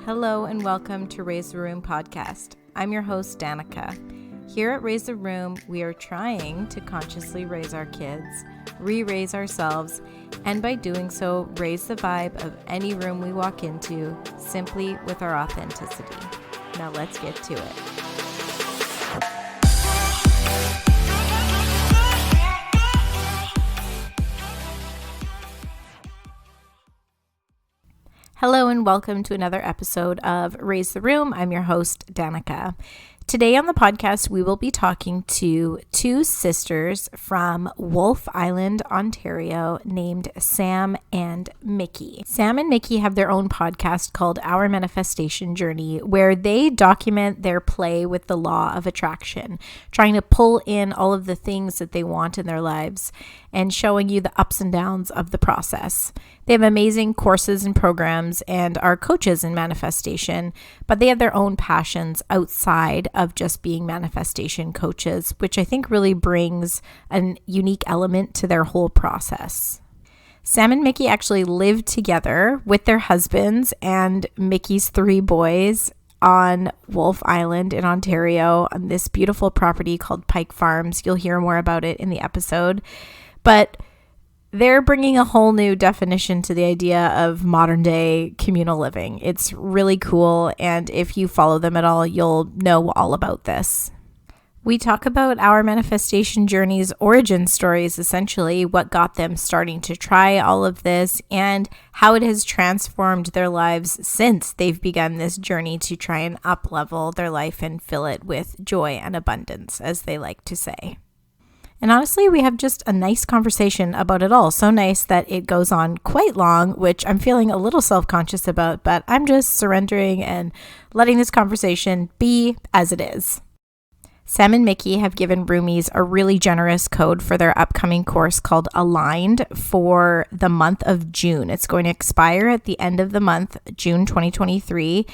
Hello and welcome to Raise the Room podcast. I'm your host, Danica. Here at Raise the Room, we are trying to consciously raise our kids, re-raise ourselves, and by doing so, raise the vibe of any room we walk into simply with our authenticity. Now let's get to it. Hello and welcome to another episode of Raise the Room. I'm your host, Danica. Today on the podcast, we will be talking to two sisters from Wolfe Island, Ontario, named Sam and Micki. Sam and Micki have their own podcast called Our Manifestation Journey, where they document their play with the law of attraction, trying to pull in all of the things that they want in their lives and showing you the ups and downs of the process. They have amazing courses and programs and are coaches in manifestation, but they have their own passions outside of just being manifestation coaches, which I think really brings a unique element to their whole process. Sam and Micki actually live together with their husbands and Micki's 3 boys on Wolfe Island in Ontario on this beautiful property called Pike Farms. You'll hear more about it in the episode, but they're bringing a whole new definition to the idea of modern day communal living. It's really cool, and if you follow them at all, you'll know all about this. We talk about Our Manifestation Journey's origin stories, essentially what got them starting to try all of this and how it has transformed their lives since they've begun this journey to try and up-level their life and fill it with joy and abundance, as they like to say. And honestly, we have just a nice conversation about it all. So nice that it goes on quite long, which I'm feeling a little self-conscious about, but I'm just surrendering and letting this conversation be as it is. Sam and Micki have given roomies a really generous code for their upcoming course called Aligned for the month of June. It's going to expire at the end of the month, June 2023,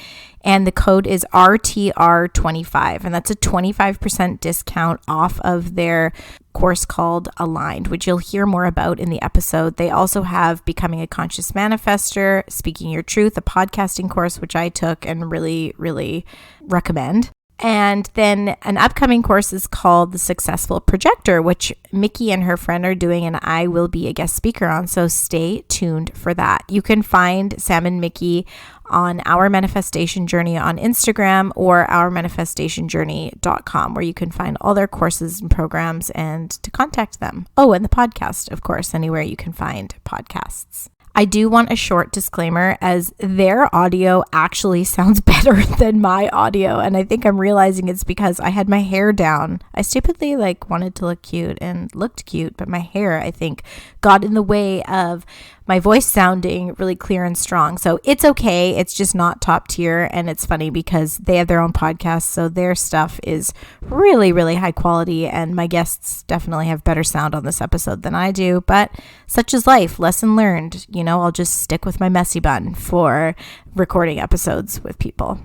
and the code is RTR25, and that's a 25% discount off of their course called Aligned, which you'll hear more about in the episode. They also have Becoming a Conscious Manifester, Speaking Your Truth, a podcasting course, which I took and really, really recommend. And then an upcoming course is called The Successful Projector, which Micki and her friend are doing, and I will be a guest speaker on, so stay tuned for that. You can find Sam and Micki on Our Manifestation Journey on Instagram or ourmanifestationjourney.com, where you can find all their courses and programs and to contact them. Oh, and the podcast, of course, anywhere you can find podcasts. I do want a short disclaimer, as their audio actually sounds better than my audio, and I think I'm realizing it's because I had my hair down. I stupidly wanted to look cute and looked cute, but my hair, I think, got in the way of my voice sounding really clear and strong. So it's okay. It's just not top tier. And it's funny because they have their own podcast, so their stuff is really, really high quality. And my guests definitely have better sound on this episode than I do. But such is life. Lesson learned. I'll just stick with my messy bun for recording episodes with people.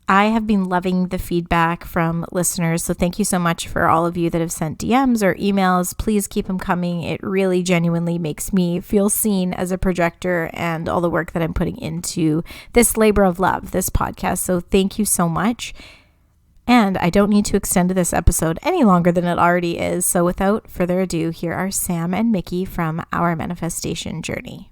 I have been loving the feedback from listeners, so thank you so much for all of you that have sent DMs or emails. Please keep them coming. It really genuinely makes me feel seen as a projector and all the work that I'm putting into this labor of love, this podcast. So thank you so much. And I don't need to extend this episode any longer than it already is. So without further ado, here are Sam and Micki from Our Manifestation Journey.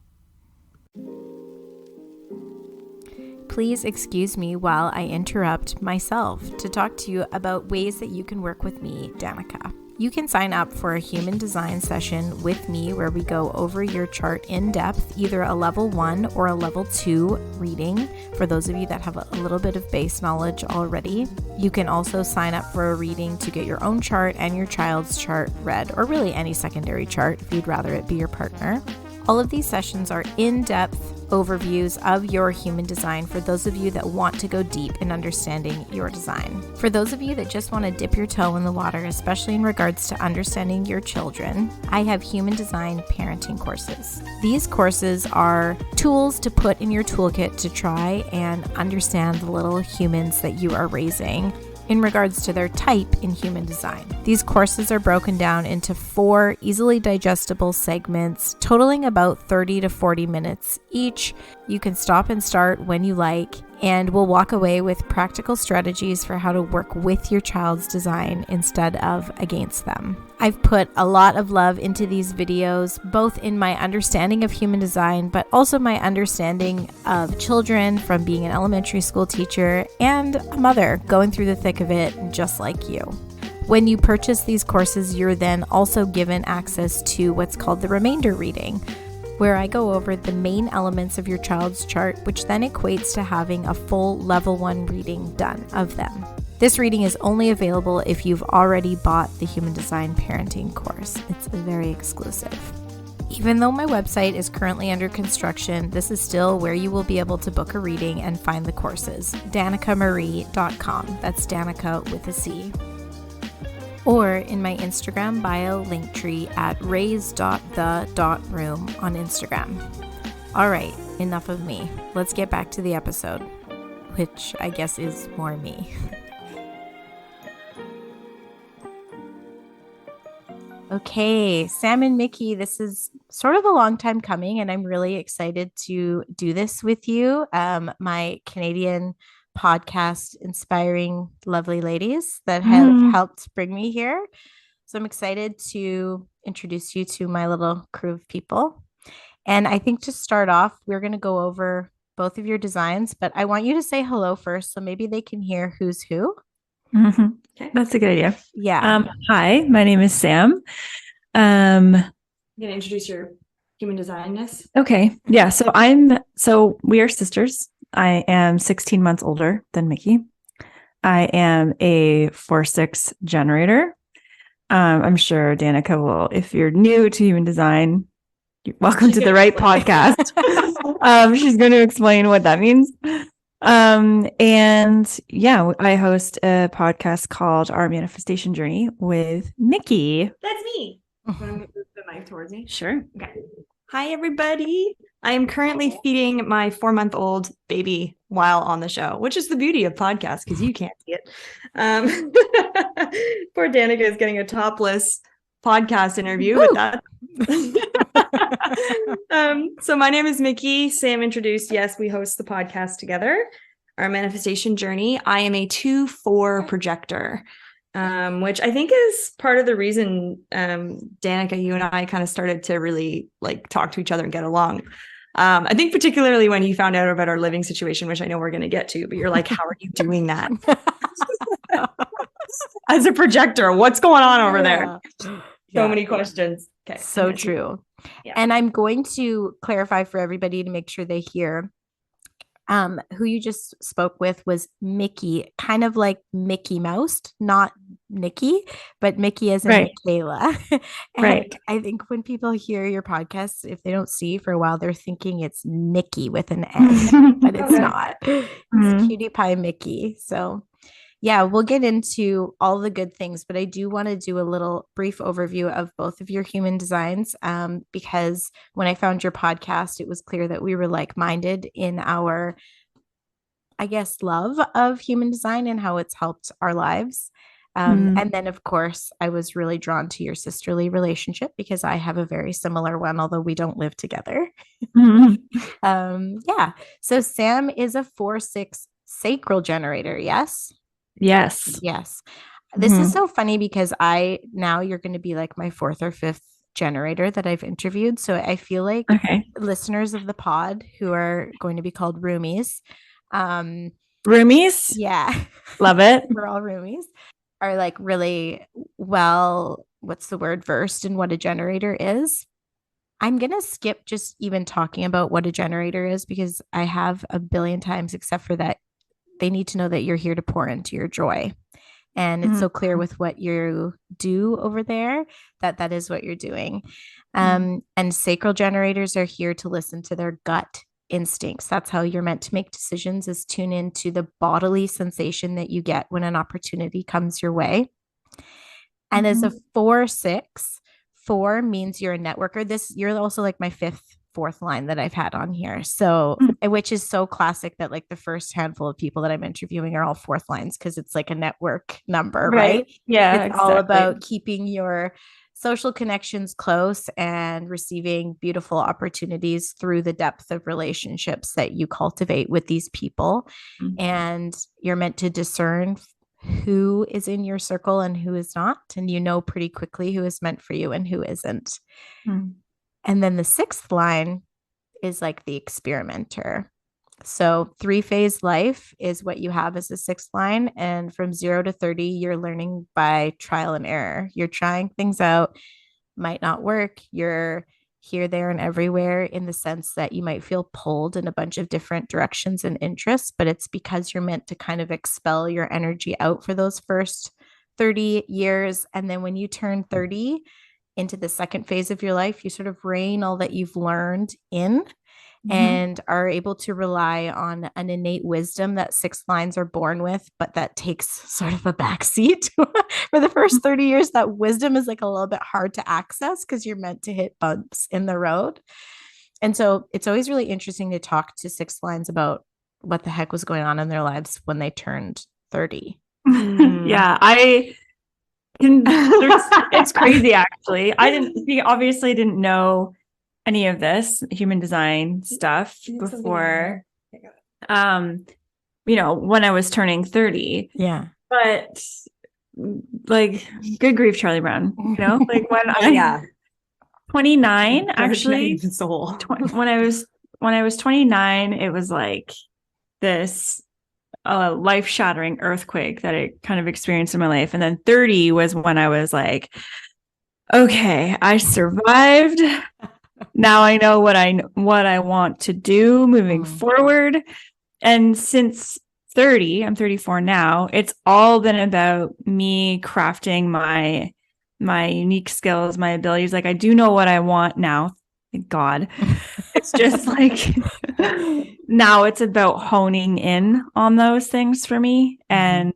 Please excuse me while I interrupt myself to talk to you about ways that you can work with me, Danica. You can sign up for a human design session with me where we go over your chart in depth, either a level 1 or a level 2 reading for those of you that have a little bit of base knowledge already. You can also sign up for a reading to get your own chart and your child's chart read, or really any secondary chart if you'd rather it be your partner. All of these sessions are in-depth overviews of your human design for those of you that want to go deep in understanding your design. For those of you that just want to dip your toe in the water, especially in regards to understanding your children, I have human design parenting courses. These courses are tools to put in your toolkit to try and understand the little humans that you are raising in regards to their type in human design. These courses are broken down into 4 easily digestible segments, totaling about 30 to 40 minutes each. You can stop and start when you like, and we'll walk away with practical strategies for how to work with your child's design instead of against them. I've put a lot of love into these videos, both in my understanding of human design, but also my understanding of children from being an elementary school teacher and a mother going through the thick of it just like you. When you purchase these courses, you're then also given access to what's called the remainder reading, where I go over the main elements of your child's chart, which then equates to having a full level 1 reading done of them. This reading is only available if you've already bought the Human Design Parenting course. It's very exclusive. Even though my website is currently under construction, this is still where you will be able to book a reading and find the courses. DanicaMarie.com. That's Danica with a C. Or in my Instagram bio linktree at raise.the.room on Instagram. All right, enough of me. Let's get back to the episode, which I guess is more me. Okay, Sam and Micki, this is sort of a long time coming, and I'm really excited to do this with you. My Canadian podcast inspiring lovely ladies that have helped bring me here. So I'm excited to introduce you to my little crew of people. And I think to start off, we're going to go over both of your designs, but I want you to say hello first so maybe they can hear who's who. Okay. That's a good idea. Yeah. Hi, my name is Sam. I'm going to introduce your human designness. Okay. Yeah. So we are sisters. I am 16 months older than Micki. I am a 4/6 generator. I'm sure Danica will, if you're new to human design, welcome to the right podcast. She's going to explain what that means. And yeah, I host a podcast called Our Manifestation Journey with Micki. That's me. Want to move the mic towards me? Sure. Okay. Hi, everybody. I am currently feeding my 4-month-old baby while on the show, which is the beauty of podcasts because you can't see it. Poor Danica is getting a topless podcast interview with that. So my name is Micki. Sam introduced. Yes, we host the podcast together, Our Manifestation Journey. I am a 2/4 projector. Which I think is part of the reason, Danica, you and I kind of started to really talk to each other and get along. I think particularly when you found out about our living situation, which I know we're going to get to, but you're like, how are you doing that? As a projector, what's going on over there? So many questions. Okay. So true. Yeah. And I'm going to clarify for everybody to make sure they hear. Who you just spoke with was Micki, kind of like Mickey Mouse, not Nikki, but Micki as in Michaela. And I think when people hear your podcast, if they don't see for a while, they're thinking it's Nikki with an N, but it's not. It's Cutie Pie Micki. So yeah, we'll get into all the good things, but I do want to do a little brief overview of both of your human designs, because when I found your podcast, it was clear that we were like-minded in our, I guess, love of human design and how it's helped our lives. And then, of course, I was really drawn to your sisterly relationship because I have a very similar one, although we don't live together. Yeah. So Sam is a 4/6 sacral generator. Yes. Yes. This is so funny because now you're going to be like my 4th or 5th generator that I've interviewed. So I feel like listeners of the pod who are going to be called roomies. Roomies? Yeah. Love it. We're all roomies. Are like really what's the word, versed in what a generator is. I'm going to skip just even talking about what a generator is because I have a billion times, except for that they need to know that you're here to pour into your joy. And it's so clear with what you do over there that is what you're doing. And sacral generators are here to listen to their gut instincts. That's how you're meant to make decisions, is tune into the bodily sensation that you get when an opportunity comes your way. And as a 4/6, 4 means you're a networker. You're also like my 4th line that I've had on here. So, which is so classic that like the first handful of people that I'm interviewing are all 4th lines because it's like a network number, right? Yeah. It's all about keeping your social connections close and receiving beautiful opportunities through the depth of relationships that you cultivate with these people. Mm-hmm. And you're meant to discern who is in your circle and who is not. And you know pretty quickly who is meant for you and who isn't. Mm-hmm. And then the sixth line is like the experimenter. So 3-phase life is what you have as a sixth line. And from 0 to 30, you're learning by trial and error. You're trying things out, might not work. You're here, there, and everywhere in the sense that you might feel pulled in a bunch of different directions and interests, but it's because you're meant to kind of expel your energy out for those first 30 years. And then when you turn 30 into the second phase of your life, you sort of rein all that you've learned in and are able to rely on an innate wisdom that six lines are born with, but that takes sort of a backseat for the first 30 years. That wisdom is like a little bit hard to access because you're meant to hit bumps in the road. And so it's always really interesting to talk to six lines about what the heck was going on in their lives when they turned 30. Yeah, it's crazy actually. We obviously didn't know any of this human design stuff before when I was turning 30. Yeah. But like, good grief, Charlie Brown, like when I 29 actually when I was 29, it was like this life-shattering earthquake that I kind of experienced in my life. And then 30 was when I was like, okay, I survived. Now I know what I want to do moving forward. And since 30, I'm 34 now, it's all been about me crafting my unique skills, my abilities. Like, I do know what I want now. Thank God. It's just like now it's about honing in on those things for me and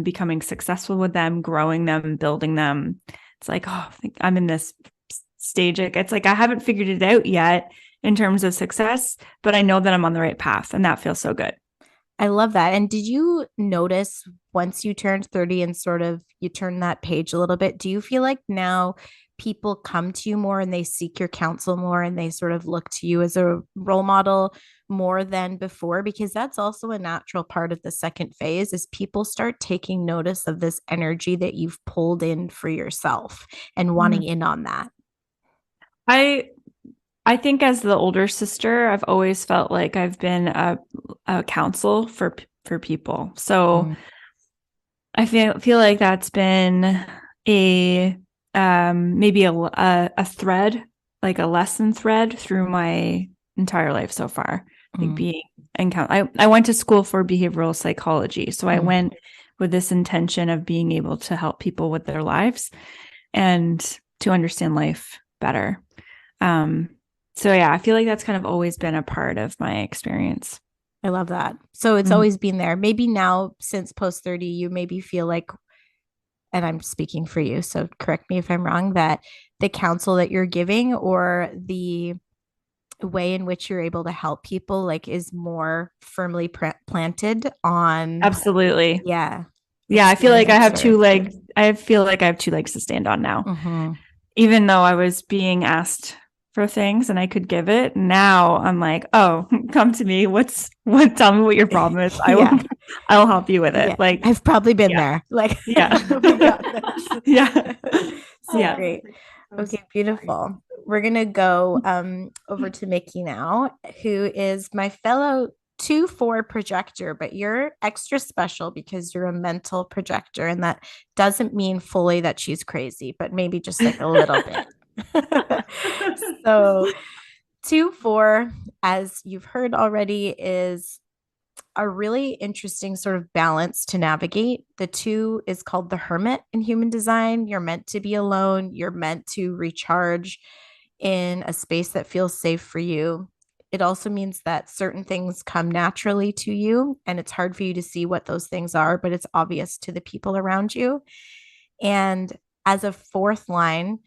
becoming successful with them, growing them, building them. It's like, I think I'm in this stage. It's like I haven't figured it out yet in terms of success, but I know that I'm on the right path, and that feels so good. I love that. And did you notice once you turned 30 and sort of you turned that page a little bit, do you feel like now people come to you more and they seek your counsel more and they sort of look to you as a role model more than before? Because that's also a natural part of the second phase is people start taking notice of this energy that you've pulled in for yourself and wanting in on that. I think as the older sister, I've always felt like I've been a counsel for people. So I feel like that's been a maybe a thread, like a lesson thread through my entire life so far. Like being I went to school for behavioral psychology, so I went with this intention of being able to help people with their lives and to understand life better. So yeah, I feel like that's kind of always been a part of my experience. I love that. So it's always been there. Maybe now since post 30, you maybe feel like, and I'm speaking for you, so correct me if I'm wrong, that the counsel that you're giving or the way in which you're able to help people like is more firmly planted on. Absolutely. Yeah. Yeah. I feel like I have two legs to stand on now. Even though I was being asked for things and I could give it, now I'm like, oh, come to me. Tell me what your problem is. I'll help you with it. Yeah. Like, I've probably been there. Like, yeah. So great. Okay, beautiful. We're gonna go over to Micki now, who is my fellow 2-4 projector, but you're extra special because you're a mental projector, and that doesn't mean fully that she's crazy, but maybe just like a little bit. So 2-4, as you've heard already, is a really interesting sort of balance to navigate. The 2 is called the hermit in human design. You're meant to be alone. You're meant to recharge in a space that feels safe for you. It also means that certain things come naturally to you, and it's hard for you to see what those things are, but it's obvious to the people around you. And as a 4th line,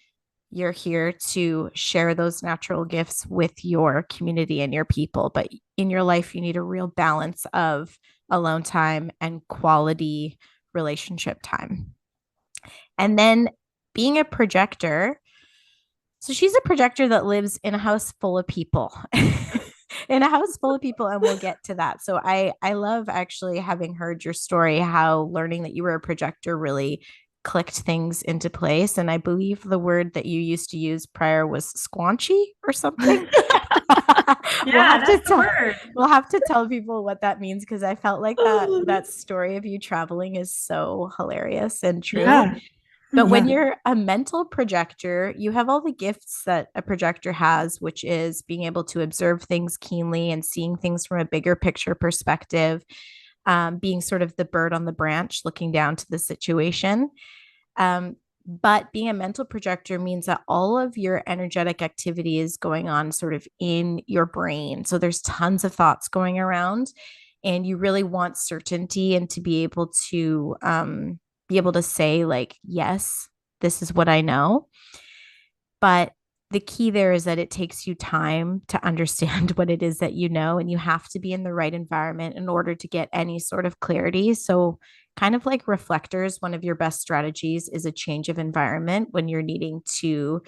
you're here to share those natural gifts with your community and your people. But in your life, you need a real balance of alone time and quality relationship time. And then being a projector. So she's a projector that lives in a house full of people. In a house full of people, and we'll get to that. So I love actually having heard your story, how learning that you were a projector really clicked things into place. And I believe the word that you used to use prior was squanchy or something. We'll have to tell people what that means, because I felt like that story of you traveling is so hilarious and true. Yeah. But when you're a mental projector, you have all the gifts that a projector has, which is being able to observe things keenly and seeing things from a bigger picture perspective, being sort of the bird on the branch looking down to the situation. But being a mental projector means that all of your energetic activity is going on sort of in your brain. So there's tons of thoughts going around, and you really want certainty and to be able to say like, yes, this is what I know. But the key there is that it takes you time to understand what it is that you know, and you have to be in the right environment in order to get any sort of clarity. So kind of like reflectors, one of your best strategies is a change of environment when you're needing to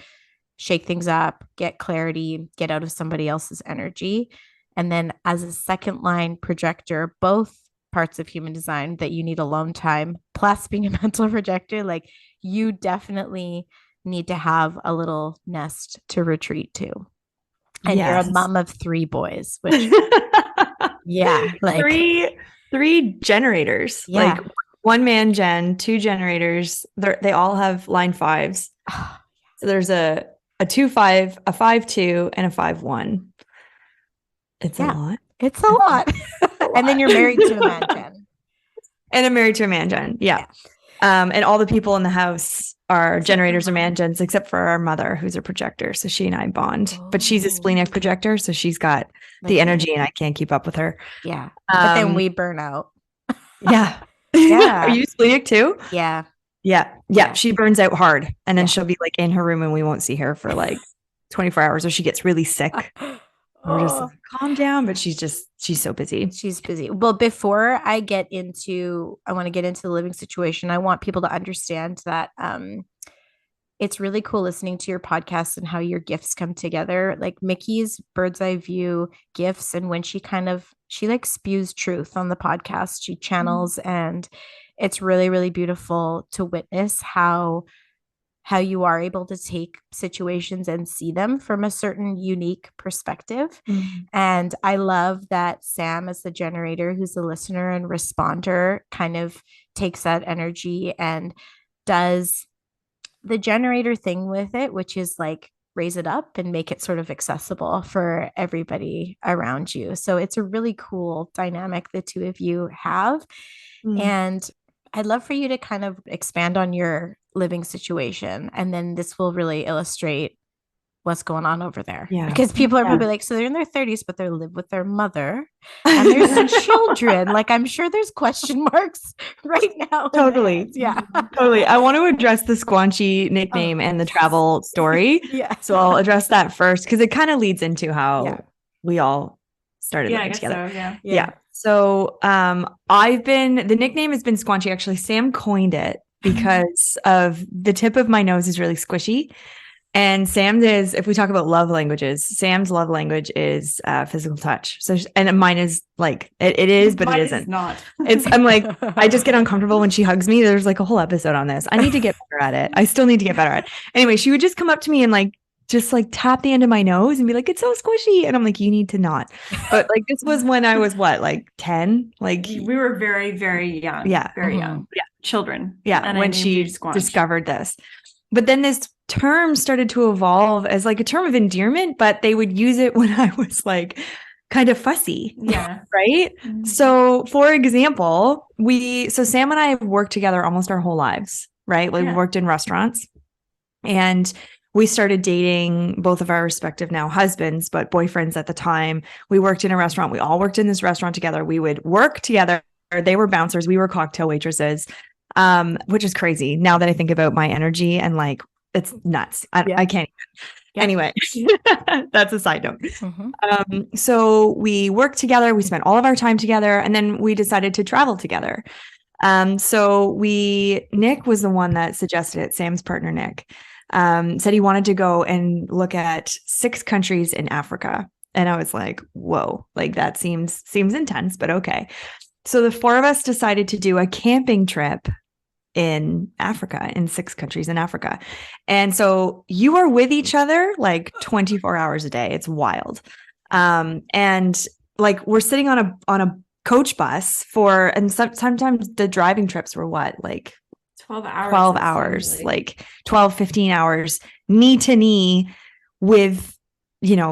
shake things up, get clarity, get out of somebody else's energy. And then as a second line projector, both parts of human design that you need alone time, plus being a mental projector, like you definitely need to have a little nest to retreat to. And you're a mom of 3 boys, which like three generators, like 1 man gen, 2 generators. They all have line 5s. So there's a 2-5, a 5-2, and a 5-1. It's a lot. It's a lot. And then you're married to a man gen. And I'm married to a man gen. Yeah. And all the people in the house are generators or man gens, except for our mother, who's a projector. So she and I bond. But she's a splenic projector, so she's got the energy, and I can't keep up with her. Yeah. But then we burn out. Yeah. Are you splenic too? Yeah. Yeah. She burns out hard, and then she'll be like in her room, and we won't see her for like 24 hours, or she gets really sick. We're just like, calm down, but she's so busy. She's busy. Well, before I want to get into the living situation, I want people to understand that it's really cool listening to your podcast and how your gifts come together. Like Micki's bird's eye view gifts, and when she like spews truth on the podcast, she channels, and it's really, really beautiful to witness how you are able to take situations and see them from a certain unique perspective. And I love that Sam, as the generator, who's a listener and responder, kind of takes that energy and does the generator thing with it, which is like raise it up and make it sort of accessible for everybody around you. So it's a really cool dynamic the two of you have. And I'd love for you to kind of expand on your living situation, and then this will really illustrate what's going on over there. Yeah. Because people are probably like, so they're in their 30s, but they live with their mother and there's children. Like, I'm sure there's question marks right now. Totally. Yeah. Totally. I want to address the squanchy nickname and the travel story. So I'll address that first, because it kind of leads into how we all started living together. So, the nickname has been squanchy. Actually, Sam coined it because of the tip of my nose is really squishy. And Sam's is, if we talk about love languages, Sam's love language is physical touch. So, and mine is like, it is, but it isn't. I'm like, I just get uncomfortable when she hugs me. There's like a whole episode on this. I need to get better at it. I still need to get better at it. Anyway, she would just come up to me and like, just like tap the end of my nose and be like, it's so squishy. And I'm like, you need to not. But like, this was when I was like 10? Like, we were very, very young. Yeah. Very young. Yeah. Children. Yeah. And when she discovered this. But then this term started to evolve as like a term of endearment, but they would use it when I was like kind of fussy. Yeah. Right. Mm-hmm. So for example, so Sam and I have worked together almost our whole lives, right? Like we worked in restaurants, and we started dating both of our respective now husbands, but boyfriends at the time. We worked in a restaurant. We all worked in this restaurant together. We would work together. They were bouncers. We were cocktail waitresses, which is crazy now that I think about my energy, and like, it's nuts. I can't even. Anyway, that's a side note. So we worked together. We spent all of our time together, and then we decided to travel together. So Nick was the one that suggested it. Sam's partner, Nick, said he wanted to go and look at 6 countries in Africa. And I was like, whoa, like that seems intense, but okay. So the 4 of us decided to do a camping trip in Africa, in 6 countries in Africa. And so you are with each other like 24 hours a day. It's wild. And like we're sitting on a coach bus and sometimes the driving trips were what, like 12 hours. 12 hours, like 12, 15 hours, knee to knee with,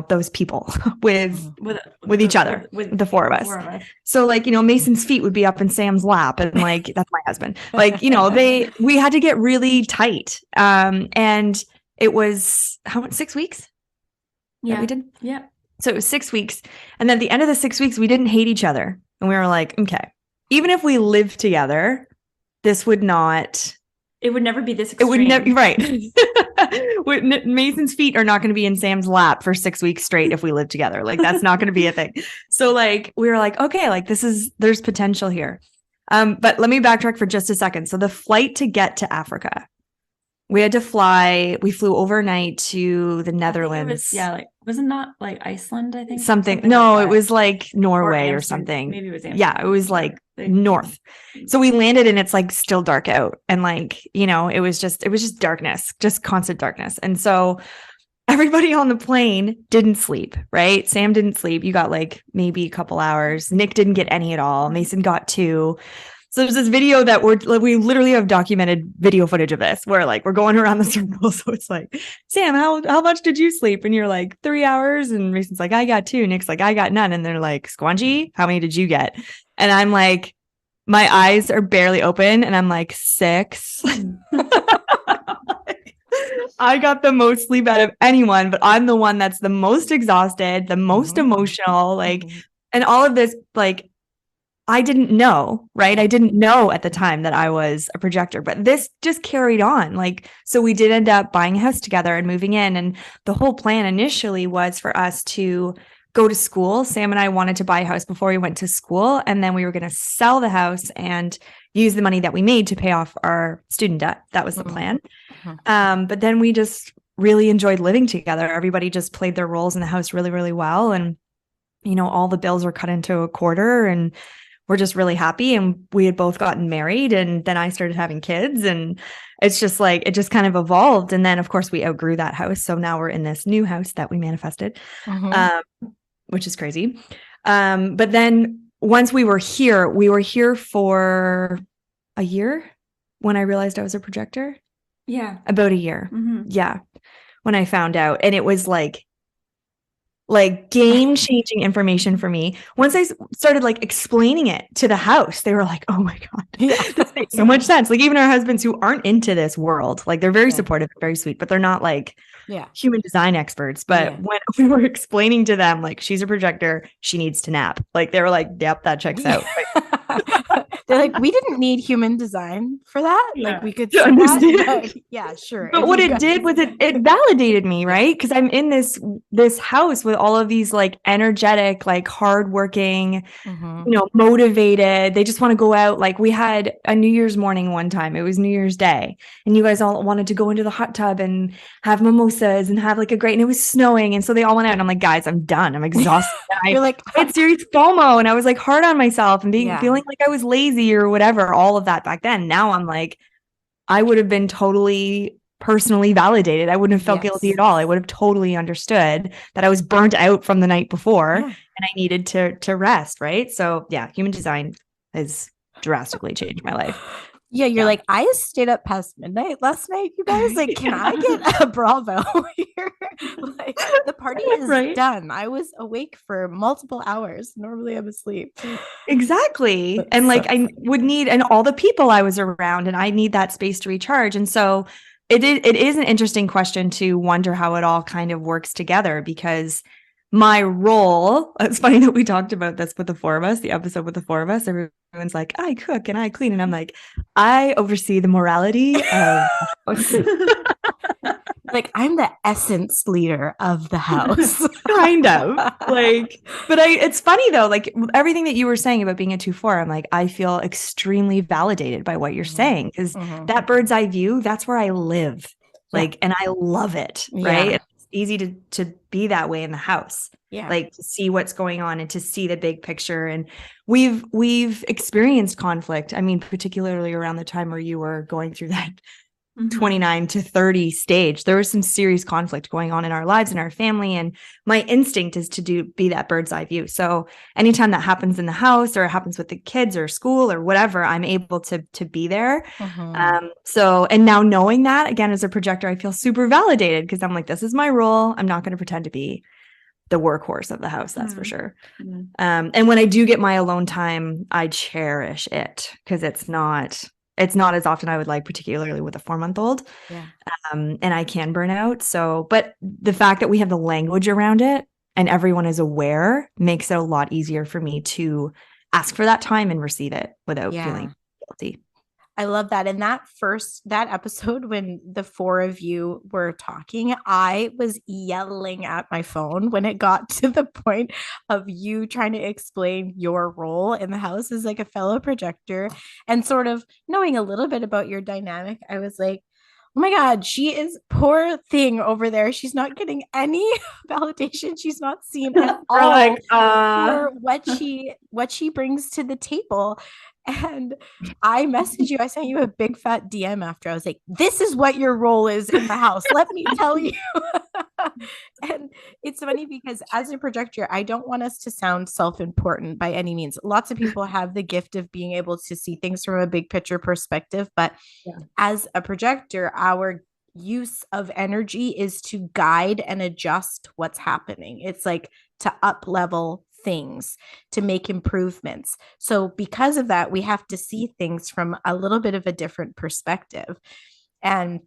those people with each other, with the 4 of us. So like, Mason's feet would be up in Sam's lap and like, that's my husband. Like, we had to get really tight. And it was how much, 6 weeks? Yeah. We did. Yeah. So it was 6 weeks. And then at the end of the 6 weeks, we didn't hate each other. And we were like, okay, even if we lived together, it would never be this extreme. It would never, right. Mason's feet are not going to be in Sam's lap for 6 weeks straight if we live together. Like that's not going to be a thing. So like, we were like, okay, like there's potential here. But let me backtrack for just a second. So the flight to get to Africa, we had to fly. We flew overnight to the Netherlands. Wasn't that like Iceland? I think something no, like it was like Norway or something. Maybe it was Amsterdam. Yeah, it was like north. So we landed and it's like still dark out, and like it was just darkness, just constant darkness. And so everybody on the plane didn't sleep. Right? Sam didn't sleep. You got like maybe a couple hours. Nick didn't get any at all. Mason got 2. So there's this video that we literally have documented video footage of this where like we're going around the circle. So it's like, Sam, how much did you sleep? And you're like 3 hours. And Mason's like, I got 2. Nick's like, I got none. And they're like, Squangy, how many did you get? And I'm like, my eyes are barely open. And I'm like 6. I got the most sleep out of anyone, but I'm the one that's the most exhausted, the most emotional, like, and all of this, like, I didn't know, right? I didn't know at the time that I was a projector, but this just carried on. Like, so we did end up buying a house together and moving in. And the whole plan initially was for us to go to school. Sam and I wanted to buy a house before we went to school. And then we were going to sell the house and use the money that we made to pay off our student debt. That was the plan. But then we just really enjoyed living together. Everybody just played their roles in the house really, really well. And, all the bills were cut into a quarter, and we're just really happy. And we had both gotten married, and then I started having kids, and it's just like, it just kind of evolved. And then of course we outgrew that house. So now we're in this new house that we manifested, which is crazy. But then once we were here for a year when I realized I was a projector. Yeah. About a year. Yeah. When I found out, and it was like game-changing information for me. Once I started like explaining it to the house, they were like, oh my God, this makes so much sense. Like even our husbands who aren't into this world, like they're very supportive, very sweet, but they're not like human design experts. But when we were explaining to them, like, she's a projector, she needs to nap. Like they were like, yep, that checks out. They're like, we didn't need human design for that. Yeah. Like we could understand. That. Yeah, sure. But what it did was it validated me, right? Because I'm in this house with all of these like energetic, like hardworking, motivated. They just want to go out. Like we had a New Year's morning one time. It was New Year's Day, and you guys all wanted to go into the hot tub and have mimosas and have like a great. And it was snowing, and so they all went out. And I'm like, guys, I'm done. I'm exhausted. You're like, I had serious FOMO, and I was like hard on myself and feeling like I was lazy or whatever, all of that back then. Now I'm like, I would have been totally personally validated. I wouldn't have felt guilty at all. I would have totally understood that I was burnt out from the night before and I needed to rest. Right. So yeah, human design has drastically changed my life. Yeah, you're like, I stayed up past midnight last night, you guys. Like, can I get a Bravo here? Like, the party is done. I was awake for multiple hours. Normally I'm asleep. Exactly. And like, I would need, and all the people I was around, and I need that space to recharge. And so it is an interesting question to wonder how it all kind of works together, because my role, it's funny that we talked about this with the 4 of us, the episode with the 4 of us. Everyone's like, I cook and I clean. And I'm like, I oversee the morality of Like, I'm the essence leader of the house. Kind of like, but it's funny though, like everything that you were saying about being a 2-4, I'm like, I feel extremely validated by what you're saying, because that bird's eye view, that's where I live. Like, and I love it. Right. Yeah. It's easy to be that way in the house. Yeah. Like to see what's going on and to see the big picture. And we've experienced conflict. I mean, particularly around the time where you were going through that 29 to 30 stage, there was some serious conflict going on in our lives and our family. And my instinct is to be that bird's eye view. So anytime that happens in the house or it happens with the kids or school or whatever, I'm able to be there. So, and now knowing that again, as a projector, I feel super validated, because I'm like, this is my role. I'm not going to pretend to be the workhorse of the house. That's for sure. And when I do get my alone time, I cherish it, because it's not as often I would like, particularly with a 4-month-old. Yeah. And I can burn out. So, but the fact that we have the language around it and everyone is aware makes it a lot easier for me to ask for that time and receive it without feeling guilty. I love that. And that episode, when the 4 of you were talking, I was yelling at my phone when it got to the point of you trying to explain your role in the house as like a fellow projector, and sort of knowing a little bit about your dynamic. I was like, oh my God, she is poor thing over there. She's not getting any validation. She's not seen at all for what she brings to the table. And I messaged you. I sent you a big fat DM after. I was like, this is what your role is in the house. Let me tell you. And it's funny because as a projector, I don't want us to sound self-important by any means. Lots of people have the gift of being able to see things from a big picture perspective. But as a projector, our use of energy is to guide and adjust what's happening. It's like to up level things, to make improvements. So because of that, we have to see things from a little bit of a different perspective. And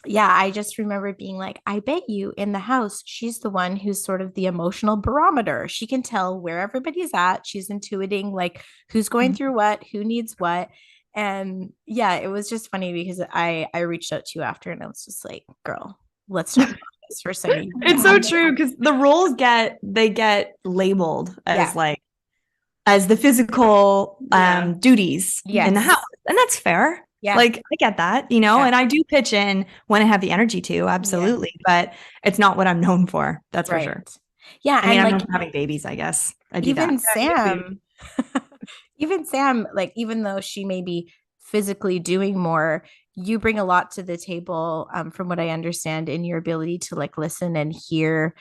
yeah, I just remember being like, I bet you in the house, she's the one who's sort of the emotional barometer. She can tell where everybody's at. She's intuiting like who's going through what, who needs what. And yeah, it was just funny because I reached out to you after and I was just like, girl, let's talk about this for a second. It's so true, because the roles get labeled as like as the physical duties in the house. And that's fair. Yeah. Like I get that, you know, and I do pitch in when I have the energy to, absolutely. But it's not what I'm known for. That's for sure. Yeah. I mean, and I'm like, known for having babies, I guess. I do even that. Sam, like, even though she may be physically doing more, you bring a lot to the table, from what I understand, in your ability to like listen and hear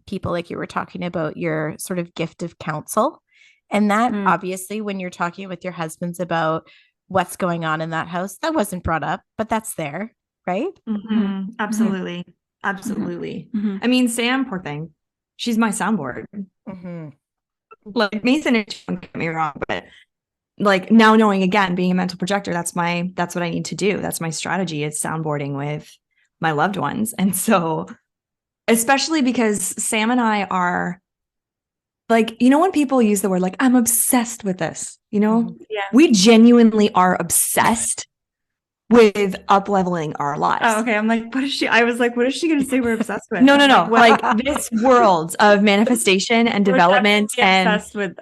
people, like you were talking about your sort of gift of counsel. And that obviously, when you're talking with your husbands about what's going on in that house, that wasn't brought up, but that's there, right? Absolutely. Absolutely. I mean, Sam, poor thing, she's my soundboard. Like Mason, don't get me wrong, but like now knowing, again, being a mental projector, that's what I need to do. That's my strategy, is soundboarding with my loved ones. And so, especially because Sam and I are like, you know, when people use the word like, I'm obsessed with this, you know, we genuinely are obsessed with up-leveling our lives. Oh, okay. I'm like, what is she? I was like, what is she going to say we're obsessed with? No. Like this world of manifestation and development, and obsessed with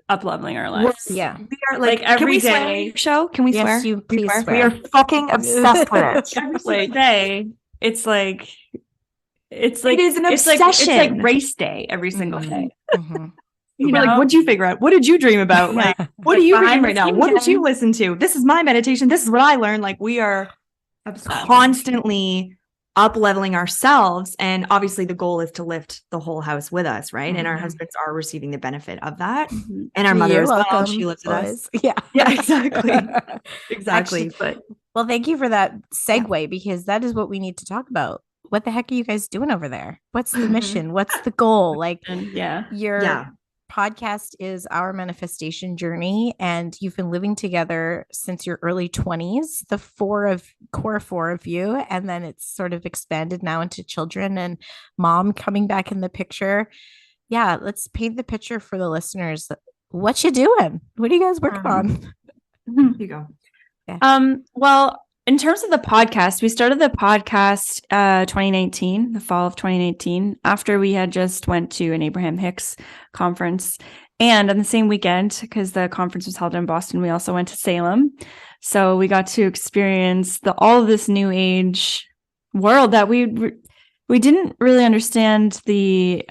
up-leveling our lives. We are like every day. Show? Can we swear? You please swear. We are fucking obsessed with it. Every day. It's like it is an obsession. It's like race day every single day. You know? Like, what'd you figure out? What did you dream about? Like, what are you reading right now? What did you listen to? This is my meditation. This is what I learned. Like, we are constantly up-leveling ourselves. And obviously the goal is to lift the whole house with us, right? And our husbands are receiving the benefit of that. And our mother as well. She lives with us. Yeah, exactly. Exactly. Actually, well, thank you for that segue, because that is what we need to talk about. What the heck are you guys doing over there? What's the mission? What's the goal? Like, your podcast is Our Manifestation Journey, and you've been living together since your early 20s, the core four of you, and then it's sort of expanded now into children and mom coming back in the picture. Yeah, let's paint the picture for the listeners. What you doing? What are you guys working on? You go. Well, in terms of the podcast, we started the podcast 2019, the fall of 2019, after we had just went to an Abraham Hicks conference. And on the same weekend, because the conference was held in Boston, we also went to Salem. So we got to experience all of this new age world that we didn't really understand wow,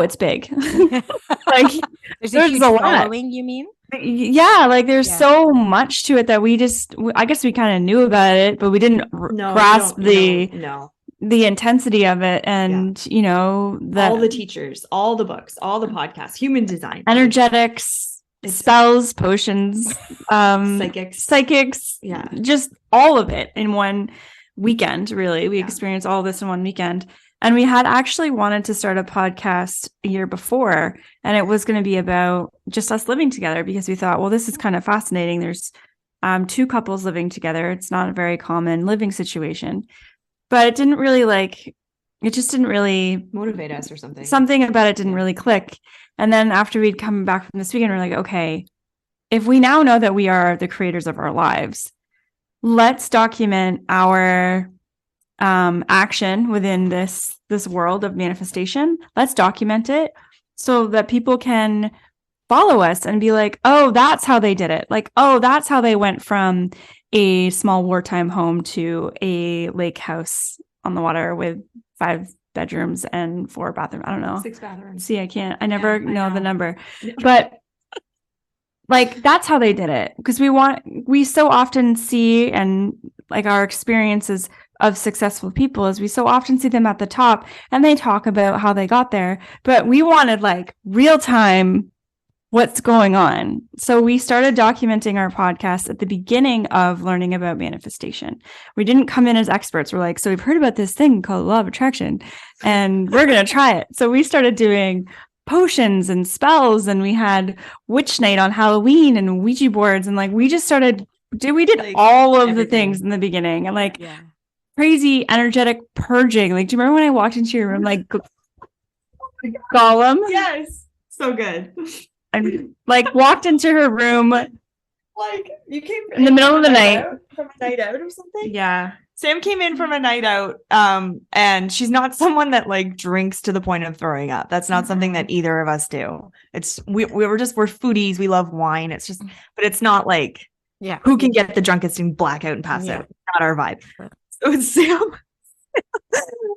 it's big. Like there's a huge following, you mean? Yeah, like there's so much to it that I guess we kind of knew about it, but we didn't grasp the intensity of it. And you know, all the teachers, all the books, all the podcasts, human design, energetics, spells, potions, psychics, just all of it in one weekend. Really, we experienced all of this in one weekend. And we had actually wanted to start a podcast a year before, and it was going to be about just us living together, because we thought, well, this is kind of fascinating. There's two couples living together. It's not a very common living situation, but it didn't really motivate us or something. Something about it didn't really click. And then after we'd come back from this weekend, we're like, okay, if we now know that we are the creators of our lives, let's document our action within this world of manifestation. Let's document it so that people can follow us and be like, oh, that's how they did it. Like, oh, that's how they went from a small wartime home to a lake house on the water with 5 bedrooms and 4 bathrooms. I don't know. 6 bathrooms. See, I never know the number, but like, that's how they did it. Because we so often see, and like our experiences of successful people is we so often see them at the top and they talk about how they got there, but we wanted like real time what's going on. So we started documenting our podcast at the beginning of learning about manifestation. We didn't come in as experts. We're like, so we've heard about this thing called law of attraction and we're going to try it. So we started doing potions and spells, and we had witch night on Halloween and Ouija boards, and like we did like all of the things in the beginning, and like crazy energetic purging. Like, do you remember when I walked into your room like Gollum? Yes, so good. And like walked into her room like you came in the middle of the night from a night out or something. Yeah, Sam came in from a night out, and she's not someone that like drinks to the point of throwing up. That's not something that either of us do. We're foodies. We love wine. It's just, but it's not like who can get the drunkest and black out and pass out. Not our vibe. So it's Sam.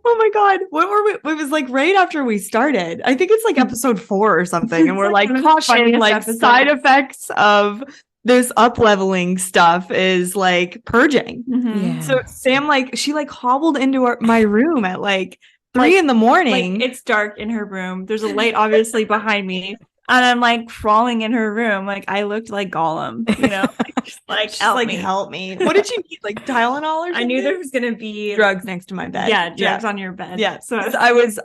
Oh my God. What were we? It was like right after we started. I think it's like episode 4 or something. And we're like, caution, like side effects of this up-leveling stuff is like purging. So Sam, like, she like hobbled into my room at like 3 in the morning. Like, it's dark in her room. There's a light obviously behind me. And I'm like crawling in her room. Like, I looked like Gollum, you know, help me. What did you need? Like Tylenol or something? I knew there was going to be drugs next to my bed. Yeah. Drugs on your bed. Yeah. So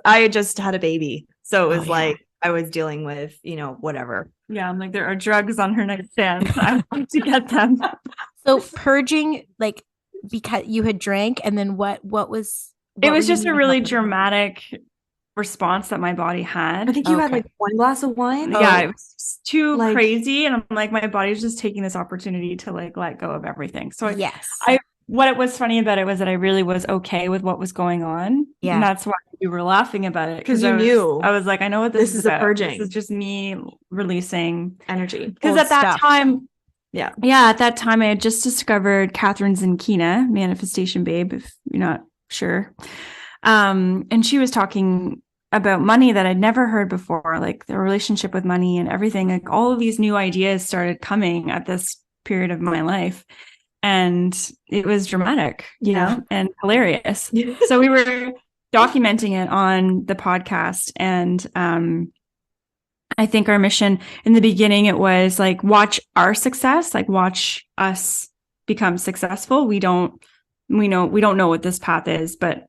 I had just had a baby. So it was like, I was dealing with, whatever. Yeah. I'm like, there are drugs on her nightstand. I want to get them. So purging, like, because you had drank, and then what was it was just a really dramatic response that my body had. I think you had like 1 glass of wine. Yeah, it was too crazy, and I'm like, my body's just taking this opportunity to like let go of everything. So what was funny about it was that I really was okay with what was going on. Yeah, and that's why we were laughing about it, because you knew. I was like, I know what this is a purging. This is just me releasing energy. Because at that time. Yeah. At that time, I had just discovered Catherine Zinkina, Manifestation Babe, if you're not sure. And she was talking about money that I'd never heard before, like the relationship with money and everything. Like, all of these new ideas started coming at this period of my life. And it was dramatic, you know, and hilarious. So we were documenting it on the podcast. And I think our mission in the beginning, it was like, watch our success, like watch us become successful. We don't know what this path is, but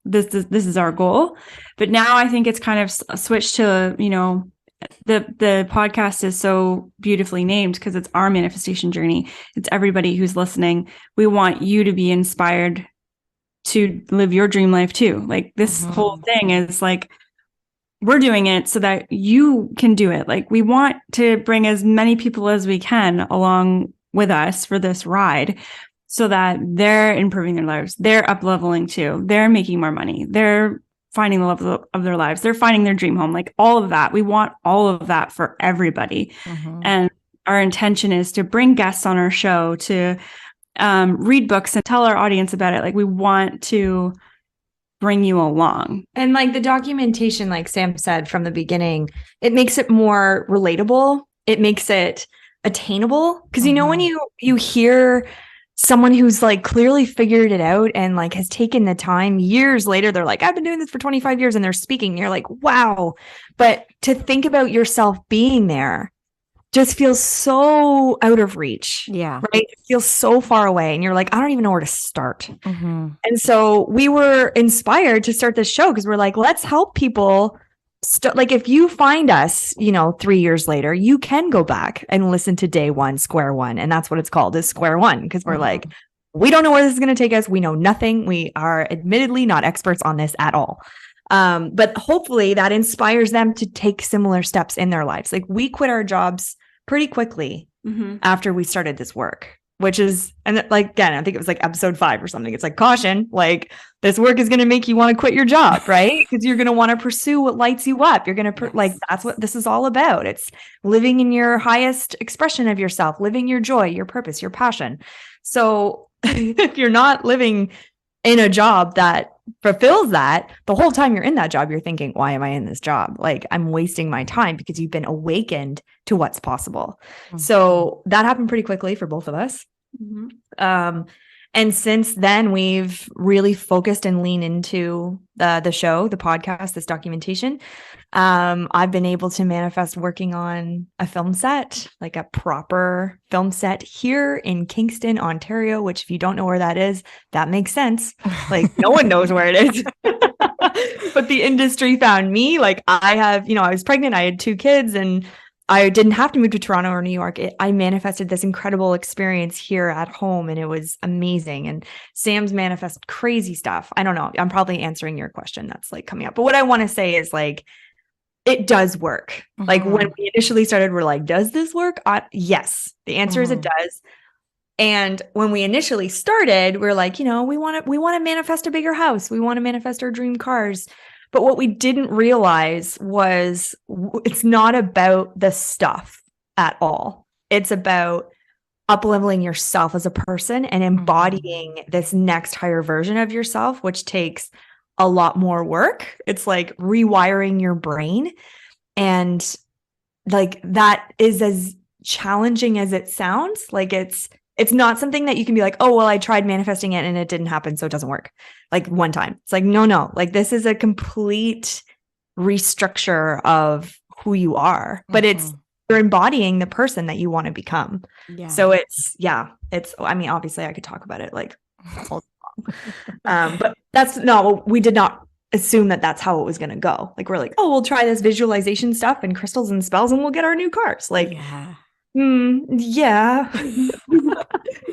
this is our goal. But now I think it's kind of switched to, the podcast is so beautifully named because it's our manifestation journey. It's everybody who's listening. We want you to be inspired to live your dream life too. Like, this whole thing is like, we're doing it so that you can do it. Like, we want to bring as many people as we can along with us for this ride so that they're improving their lives. They're up leveling too. They're making more money. They're finding the love of their lives. They're finding their dream home. Like, all of that. We want all of that for everybody. And our intention is to bring guests on our show, to read books and tell our audience about it. Like, we want to bring you along. And like the documentation, like Sam said from the beginning, it makes it more relatable. It makes it attainable. Because you know, when you hear someone who's like clearly figured it out and like has taken the time years later, they're like, I've been doing this for 25 years and they're speaking. You're like, wow. But to think about yourself being there just feels so out of reach. Yeah. Right. It feels so far away. And you're like, I don't even know where to start. And so we were inspired to start this show because we're like, let's help people. Like, if you find us, 3 years later, you can go back and listen to day one, square one. And that's what it's called, is square one. Because we're like, we don't know where this is going to take us. We know nothing. We are admittedly not experts on this at all. But hopefully that inspires them to take similar steps in their lives. Like, we quit our jobs pretty quickly after we started this work, which is, and like, again, I think it was like episode 5 or something. It's like, caution, like, this work is going to make you want to quit your job, right? Because you're going to want to pursue what lights you up. You're going to, like, that's what this is all about. It's living in your highest expression of yourself, living your joy, your purpose, your passion. So if you're not living in a job that fulfills that, the whole time you're in that job, you're thinking, why am I in this job? Like, I'm wasting my time, because you've been awakened to what's possible. So that happened pretty quickly for both of us. And since then, we've really focused and leaned into the show, the podcast, this documentation. I've been able to manifest working on a film set, like a proper film set here in Kingston, Ontario, which, if you don't know where that is, that makes sense. Like, no one knows where it is. But the industry found me. Like, I have, I was pregnant, I had 2 kids, and I didn't have to move to Toronto or New York. I manifested this incredible experience here at home, and it was amazing. And Sam's manifest crazy stuff. I don't know. I'm probably answering your question that's like coming up. But what I want to say is, like, it does work. Like, when we initially started, we're like, does this work? Yes. The answer is it does. And when we initially started, we're like, we want to manifest a bigger house. We want to manifest our dream cars. But what we didn't realize was it's not about the stuff at all. It's about up-leveling yourself as a person and embodying this next higher version of yourself, which takes a lot more work. It's like rewiring your brain. And like, that is as challenging as it sounds. Like, it's not something that you can be like, oh, well, I tried manifesting it and it didn't happen, so it doesn't work. Like, one time. It's like, no. Like, this is a complete restructure of who you are. But you're embodying the person that you want to become. Yeah. So I mean, obviously I could talk about it like all day long. But we did not assume that that's how it was going to go. Like, we're like, oh, we'll try this visualization stuff and crystals and spells and we'll get our new cars. Like, yeah.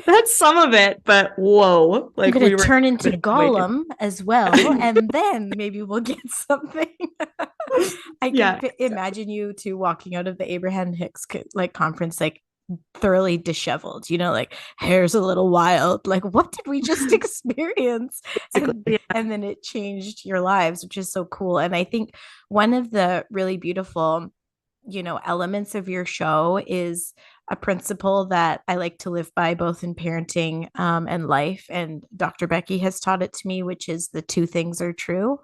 That's some of it, but whoa. Like, we're going to turn into Gollum as well, and then maybe we'll get something. I can imagine you two walking out of the Abraham Hicks conference, like, thoroughly disheveled, like, hair's a little wild. Like, what did we just experience? And then it changed your lives, which is so cool. And I think one of the really beautiful elements of your show is a principle that I like to live by, both in parenting and life. And Dr. Becky has taught it to me, which is the 2 things are true,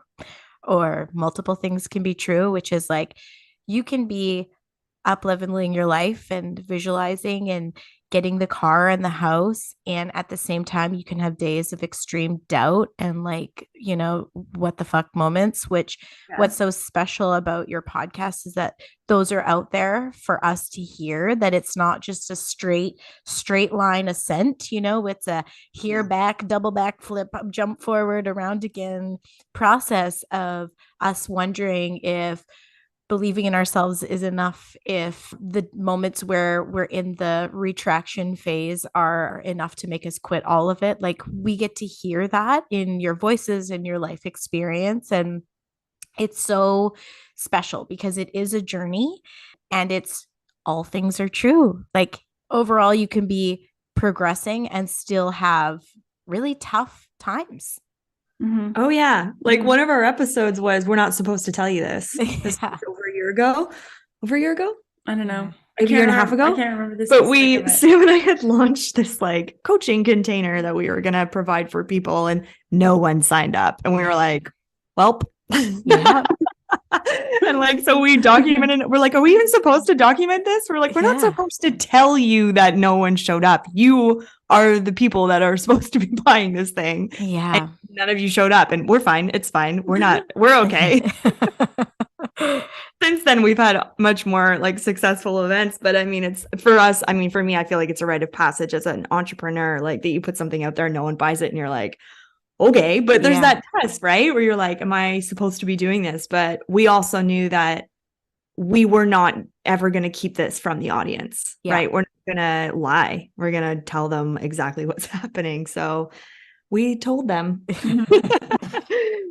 or multiple things can be true, which is like, you can be up-leveling your life and visualizing and getting the car and the house, and at the same time you can have days of extreme doubt and what the fuck moments, which what's so special about your podcast is that those are out there for us to hear, that it's not just a straight line ascent, it's a back, double back, flip, jump forward, around again process of us wondering if believing in ourselves is enough, if the moments where we're in the retraction phase are enough to make us quit all of it. Like, we get to hear that in your voices and your life experience. And It's so special because it is a journey and it's all things are true. Like overall, you can be progressing and still have really tough times. Mm-hmm. Oh yeah. Like Mhm. one of our episodes was we're not supposed to tell you this. This Yeah. was over a year ago. Over a year ago? I don't know. A year and a half ago? I can't remember this. But Sam and I had launched this like coaching container that we were gonna provide for people, and no one signed up. And we were like, "Welp." Yeah. And like, so we documented. We're like, "Are we even supposed to document this?" We're like, "We're not Yeah. supposed to tell you that no one showed up. You are the people that are supposed to be buying this thing. Yeah. And none of you showed up, and we're fine. It's fine. We're okay." Since then, we've had much more like successful events, but I mean, it's for us. I mean, for me, I feel like it's a rite of passage as an entrepreneur, like that you put something out there, no one buys it, and you're like, okay, but there's that test, right? Where you're like, am I supposed to be doing this? But we also knew that we were not ever going to keep this from the audience, right? We're not going to lie. We're going to tell them exactly what's happening. So we told them,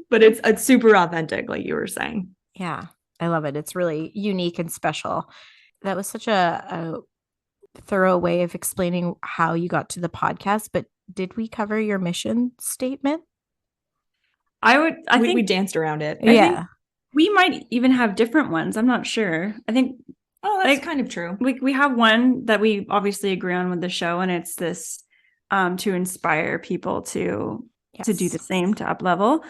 but it's super authentic, like you were saying. Yeah, I love it. It's really unique and special. That was such a thorough way of explaining how you got to the podcast. But did we cover your mission statement? I think we danced around it. I think we might even have different ones. I'm not sure. I think that's kind of true. We have one that we obviously agree on with the show, and it's this to inspire people to do the same, to up level.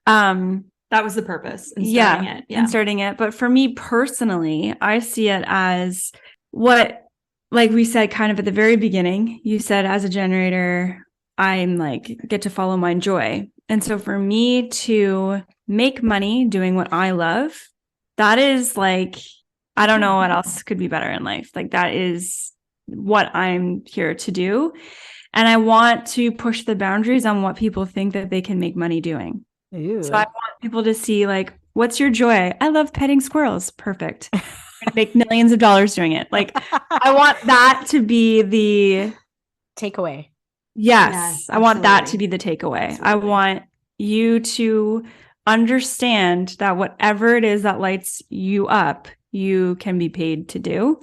That was the purpose in starting it. In starting it. But for me personally, I see it as what, like we said, kind of at the very beginning, you said as a generator, I'm like, get to follow my joy. And so for me to make money doing what I love, that is like, I don't know what else could be better in life. Like that is what I'm here to do. And I want to push the boundaries on what people think that they can make money doing. Ooh. So I want people to see like, what's your joy? I love petting squirrels. Perfect. I'm gonna make millions of dollars doing it. Like I want that to be the takeaway. Yes. I want that to be the takeaway. Absolutely. I want you to understand that whatever it is that lights you up, you can be paid to do.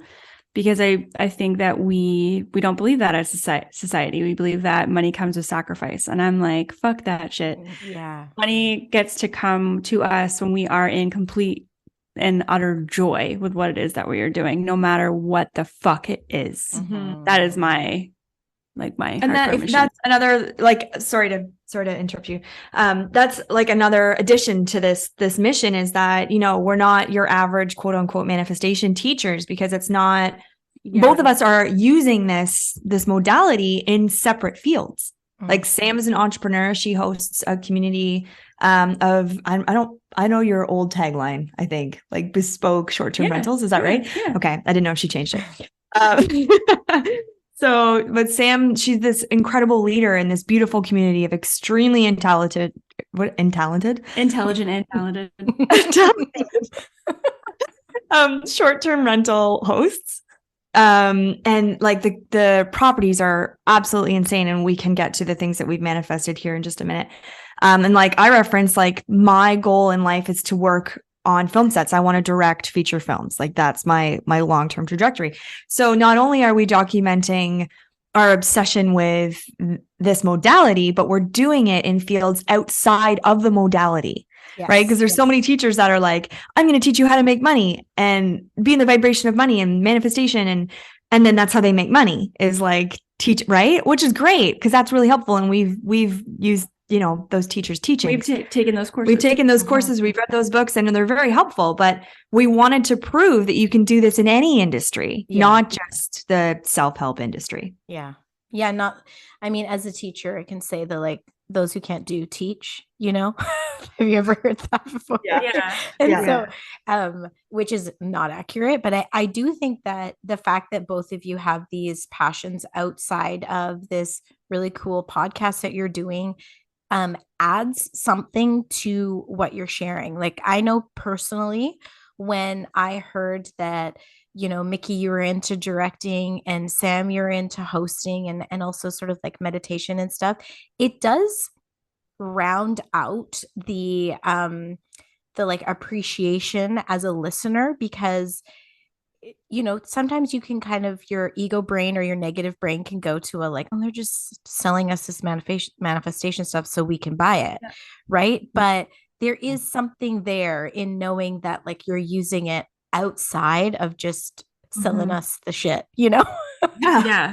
Because I think that we don't believe that as a society. We believe that money comes with sacrifice. And I'm like, fuck that shit. Yeah. Money gets to come to us when we are in complete and utter joy with what it is that we are doing, no matter what the fuck it is. Mm-hmm. That is my and that's another, like, sorry to interrupt you. That's like another addition to this mission is that, you know, we're not your average quote unquote manifestation teachers, because it's not, both of us are using this modality in separate fields. Mm-hmm. Like Sam is an entrepreneur. She hosts a community of, I know your old tagline, I think, like bespoke short-term rentals. Is that right? Yeah. Okay. I didn't know if she changed it. So, but Sam, she's this incredible leader in this beautiful community of extremely talented, intelligent and talented, short-term rental hosts. And like the properties are absolutely insane, and we can get to the things that we've manifested here in just a minute. And like I referenced, like my goal in life is to work on film sets. I want to direct feature films. Like that's my long-term trajectory. So not only are we documenting our obsession with this modality, but we're doing it in fields outside of the modality, right? Because there's so many teachers that are like, I'm going to teach you how to make money and be in the vibration of money and manifestation. And then that's how they make money, is like teach, right? Which is great, because that's really helpful. And we've used, you know, those teachers teaching. We've taken those courses. We've taken those courses. We've read those books, and they're very helpful. But we wanted to prove that you can do this in any industry, not just the self-help industry. Yeah. Yeah. I mean, as a teacher, I can say that like those who can't do teach, you know, have you ever heard that before? Yeah. So, which is not accurate, but I do think that the fact that both of you have these passions outside of this really cool podcast that you're doing adds something to what you're sharing. Like I know personally, when I heard that, you know, Micki, you were into directing, and Sam, you're into hosting and also sort of like meditation and stuff, it does round out the like appreciation as a listener, because sometimes you can kind of, your ego brain or your negative brain can go to a like, oh, they're just selling us this manifestation stuff so we can buy it. Yeah. Right. But there is something there in knowing that like you're using it outside of just selling us the shit, Yeah.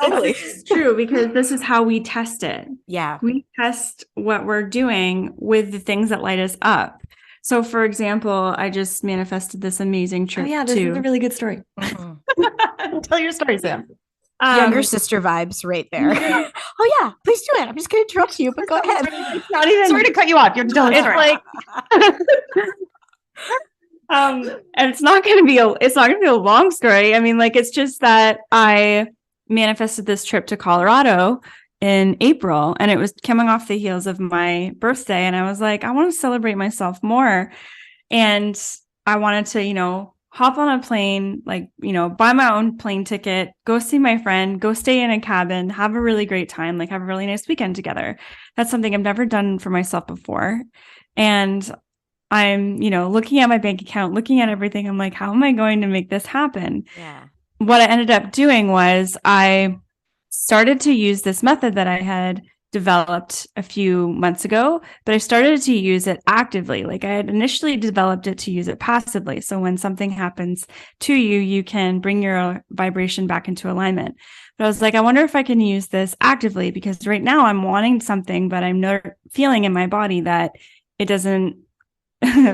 Totally. It's true, because this is how we test it. Yeah. We test what we're doing with the things that light us up. So, for example, I just manifested this amazing trip. Oh, yeah, this is a really good story. Mm-hmm. Tell your story, Sam. Younger sister vibes right there. Oh, yeah, please do it. I'm just going to interrupt you, but go ahead. It's not even. Sorry to cut you off. You're telling it's like, and it's not going to be a long story. I mean, like, it's just that I manifested this trip to Colorado in April, and it was coming off the heels of my birthday. And I was like, I want to celebrate myself more. And I wanted to, hop on a plane, like, buy my own plane ticket, go see my friend, go stay in a cabin, have a really great time, like have a really nice weekend together. That's something I've never done for myself before. And I'm, looking at my bank account, looking at everything. I'm like, how am I going to make this happen? Yeah. What I ended up doing was I started to use this method that I had developed a few months ago, but I started to use it actively. Like, I had initially developed it to use it passively. So when something happens to you, you can bring your vibration back into alignment. But I was like, I wonder if I can use this actively, because right now I'm wanting something, but I'm not feeling in my body that it doesn't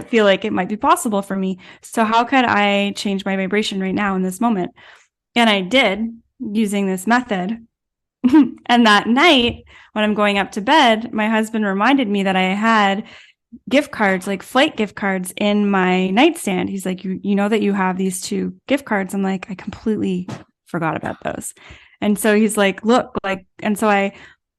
feel like it might be possible for me. So how could I change my vibration right now in this moment? And I did, using this method. And that night, when I'm going up to bed, my husband reminded me that I had gift cards, like flight gift cards, in my nightstand. He's like, you know that you have these 2 gift cards. I'm like, I completely forgot about those. And so he's like, look, like, and so I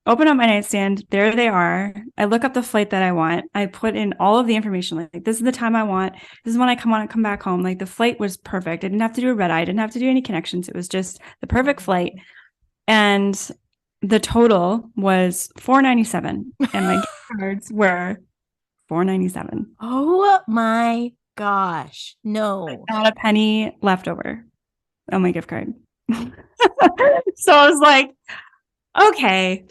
open up my nightstand. There they are. I look up the flight that I want. I put in all of the information. Like, this is the time I want. This is when I come back home. Like, the flight was perfect. I didn't have to do a red eye. I didn't have to do any connections. It was just the perfect flight. And the total was $497, and my gift cards were $497. Oh my gosh. No. Not a penny left over on my gift card. So I was like, okay.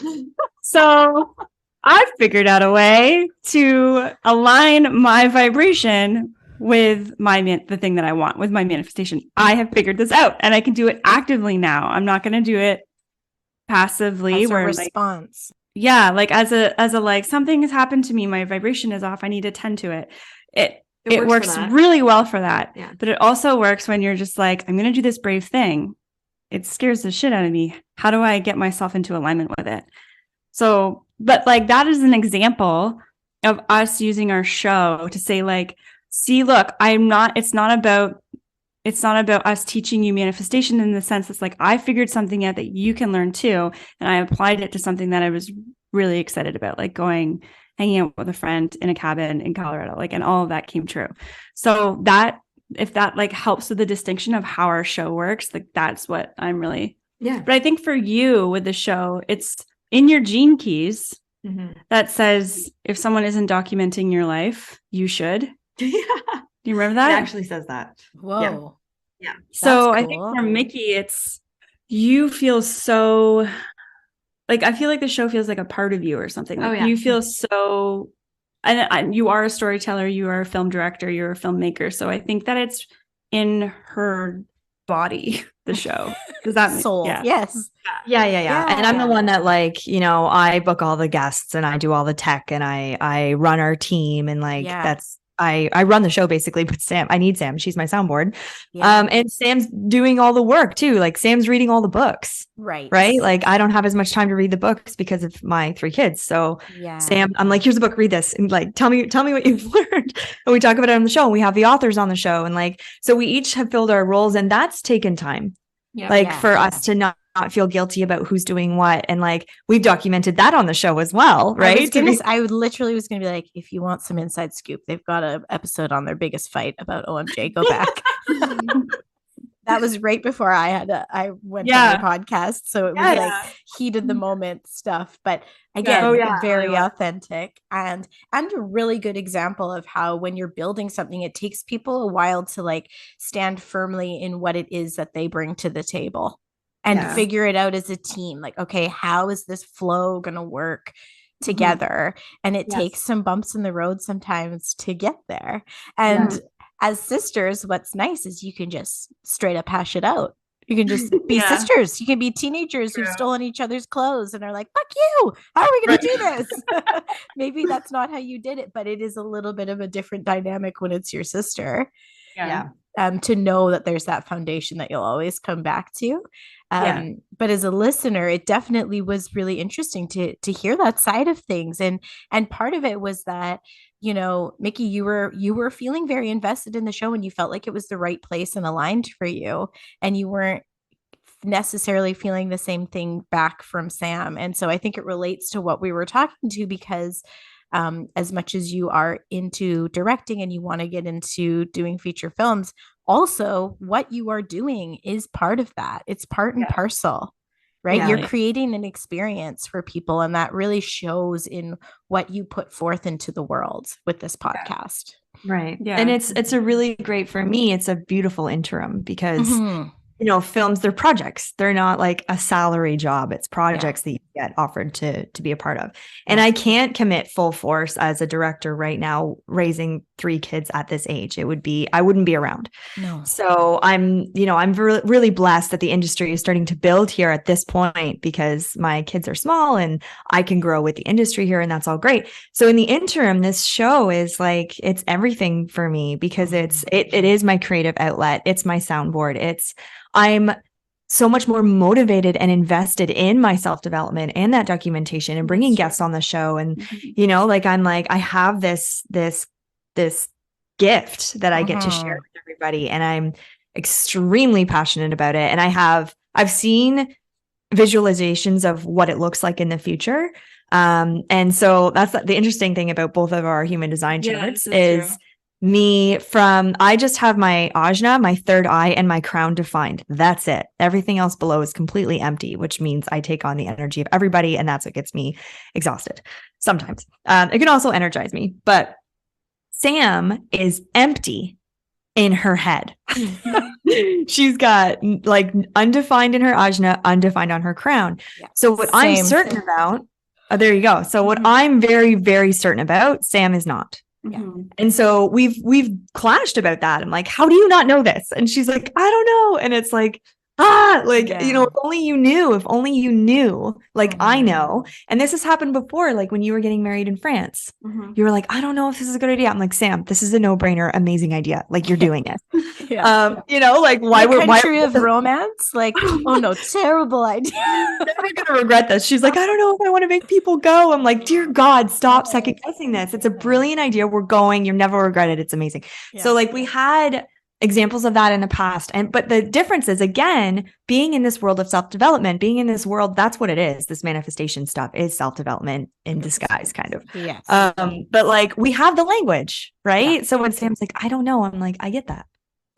So I figured out a way to align my vibration with the thing that I want, with my manifestation. I have figured this out, and I can do it actively now. I'm not going to do it passively, as a response. Like as a like, something has happened to me, my vibration is off, I need to tend to it. It works really well for that. Yeah. But it also works when you're just like, I'm going to do this brave thing. It scares the shit out of me. How do I get myself into alignment with it? So, but like, that is an example of us using our show to say, like, see, look, it's not about us teaching you manifestation in the sense it's like, I figured something out that you can learn too. And I applied it to something that I was really excited about, like hanging out with a friend in a cabin in Colorado, like, and all of that came true. So that, if that like helps with the distinction of how our show works, like, that's what I'm really, But I think for you with the show, it's in your gene keys that says, if someone isn't documenting your life, you should. Yeah. Do you remember that? It actually says that. Whoa. Yeah. So cool. I think for Micki, it's, you feel so, like, I feel like the show feels like a part of you or something. Like, you feel so, and you are a storyteller, you are a film director, you're a filmmaker. So I think that it's in her body, the show. Does that make soul? Yes. Yeah. And I'm the one that, like, I book all the guests and I do all the tech and I run our team, and like, that's, I run the show basically, but I need Sam. She's my soundboard. Yeah. And Sam's doing all the work too. Like, Sam's reading all the books. Right. Like, I don't have as much time to read the books because of my 3 kids. So Sam, I'm like, here's a book, read this. And like, tell me what you've learned. And we talk about it on the show, and we have the authors on the show. And like, so we each have filled our roles, and that's taken time. For us to not feel guilty about who's doing what. And like, we've documented that on the show as well, right? I literally was going to be like, if you want some inside scoop, they've got an episode on their biggest fight about OMJ. Go back. That was right before I went on your podcast. So it was like heat of the moment stuff. But again, very authentic and a really good example of how when you're building something, it takes people a while to like stand firmly in what it is that they bring to the table and figure it out as a team. Like, okay, how is this flow going to work together? And it takes some bumps in the road sometimes to get there. And as sisters, what's nice is you can just straight up hash it out. You can just be sisters. You can be teenagers who've stolen each other's clothes and are like, fuck you. How are we going to do this? Maybe that's not how you did it, but it is a little bit of a different dynamic when it's your sister. To know that there's that foundation that you'll always come back to. But as a listener, it definitely was really interesting to hear that side of things. And part of it was that, you know, Micki, you were feeling very invested in the show and you felt like it was the right place and aligned for you. And you weren't necessarily feeling the same thing back from Sam. And so I think it relates to what we were talking to, because as much as you are into directing and you want to get into doing feature films, also what you are doing is part of that. It's part and parcel, right? You're creating an experience for people, and that really shows in what you put forth into the world with this podcast. Right. Yeah. And it's a really great, for me, it's a beautiful interim because you know, films, they're projects. They're not like a salary job. It's projects that you get offered to be a part of. And I can't commit full force as a director right now, raising 3 kids at this age. I wouldn't be around. No. So I'm really blessed that the industry is starting to build here at this point, because my kids are small and I can grow with the industry here, and that's all great. So in the interim, this show is like, it's everything for me, because it is my creative outlet. It's my soundboard. I'm so much more motivated and invested in my self-development and that documentation and bringing guests on the show. And, you know, like, I have this gift that I get to share with everybody. And I'm extremely passionate about it. And I've seen visualizations of what it looks like in the future. And so that's the interesting thing about both of our human design charts is I just have my ajna, my third eye, and my crown defined. That's it. Everything else below is completely empty, which means I take on the energy of everybody, and that's what gets me exhausted sometimes. It can also energize me, but Sam is empty in her head. She's got like undefined in her ajna, undefined on her crown. So what I'm certain about, there you go. So what I'm very, very certain about, Sam is not. And so we've clashed about that. I'm like, how do you not know this? And she's like, I don't know. And it's like, you know, if only you knew, like, I know. And this has happened before, like when you were getting married in France, you were like, I don't know if this is a good idea. I'm like, Sam, this is a no-brainer, amazing idea. Like, you're doing it. You know, like, why of romance? Like, oh no, terrible idea. I'm never gonna regret this. She's like, I don't know if I want to make people go. I'm like, dear God, stop second guessing this. It's a brilliant idea. We're going. You'll never regret it. It's amazing. So like, we had examples of that in the past. But the difference is, again, being in this world of self-development, being in this world, that's what it is. This manifestation stuff is self-development in disguise, kind of. Yes. But like, we have the language, right? So when Sam's like, I don't know, I'm like, I get that.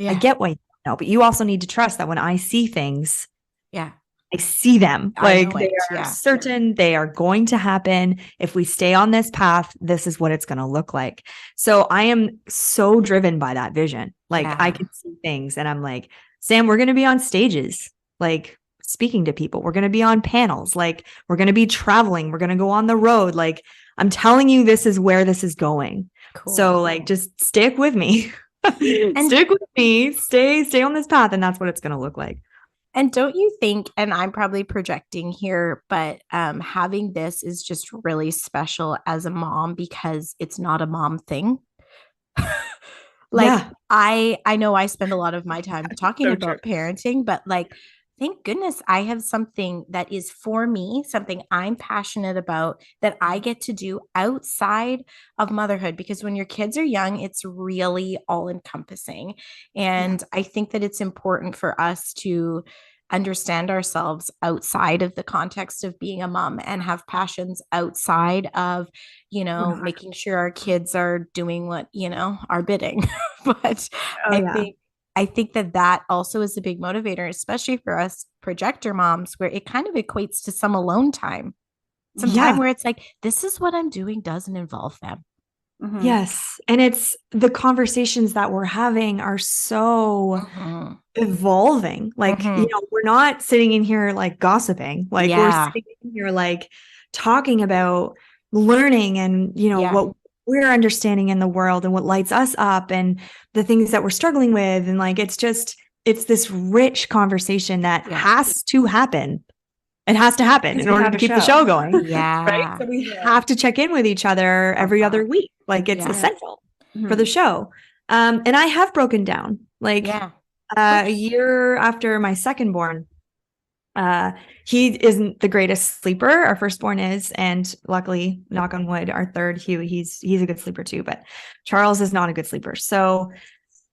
I get why you don't know, but you also need to trust that when I see things, I see them. Like, they are certain, they are going to happen. If we stay on this path, this is what it's going to look like. So I am so driven by that vision. Like, I can see things and I'm like, Sam, we're going to be on stages, like speaking to people. We're going to be on panels. Like, we're going to be traveling. We're going to go on the road. Like, I'm telling you, this is where this is going. Cool. So like, just stick with me. Stick with me. Stay on this path. And that's what it's going to look like. And don't you think, and I'm probably projecting here, but having this is just really special as a mom, because it's not a mom thing. I know I spend a lot of my time talking about parenting, but like, thank goodness I have something that is for me, something I'm passionate about that I get to do outside of motherhood, because when your kids are young, it's really all encompassing. And I think that it's important for us to understand ourselves outside of the context of being a mom and have passions outside of, you know, making sure our kids are doing what, you know, our bidding. But I think I think that also is a big motivator, especially for us projector moms, where it kind of equates to some alone time. Some time where it's like, this is what I'm doing doesn't involve them. Mm-hmm. Yes. And it's the conversations that we're having are so evolving. Like, we're not sitting in here like gossiping. Like we're sitting in here like talking about learning and, what we're understanding in the world and what lights us up and the things that we're struggling with. And like, it's this rich conversation that has to happen. It has to happen in order to keep the show going. Yeah. Right. So we have to check in with each other every other week. Like it's essential for the show. And I have broken down like a year after my second born. He isn't the greatest sleeper. Our firstborn is, and luckily, knock on wood, our third, Hugh, he's a good sleeper too, but Charles is not a good sleeper. So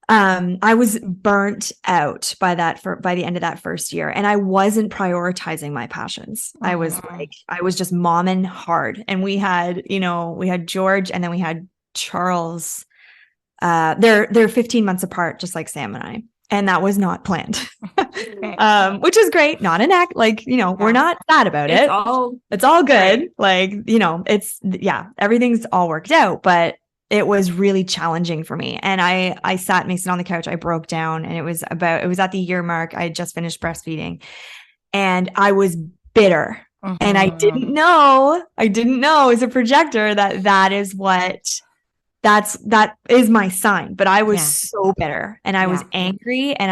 I was burnt out by the end of that first year, and I wasn't prioritizing my passions. I was just momming hard, and we had George, and then we had Charles. They're 15 months apart, just like Sam and I, and that was not planned, which is great. Not an act, we're not sad about it. It's all good. Right. Everything's all worked out, but it was really challenging for me. And I sat Mason on the couch. I broke down, and it was at the year mark. I had just finished breastfeeding, and I was bitter. And I didn't know as a projector that is my sign. But I was so bitter, and I was angry, and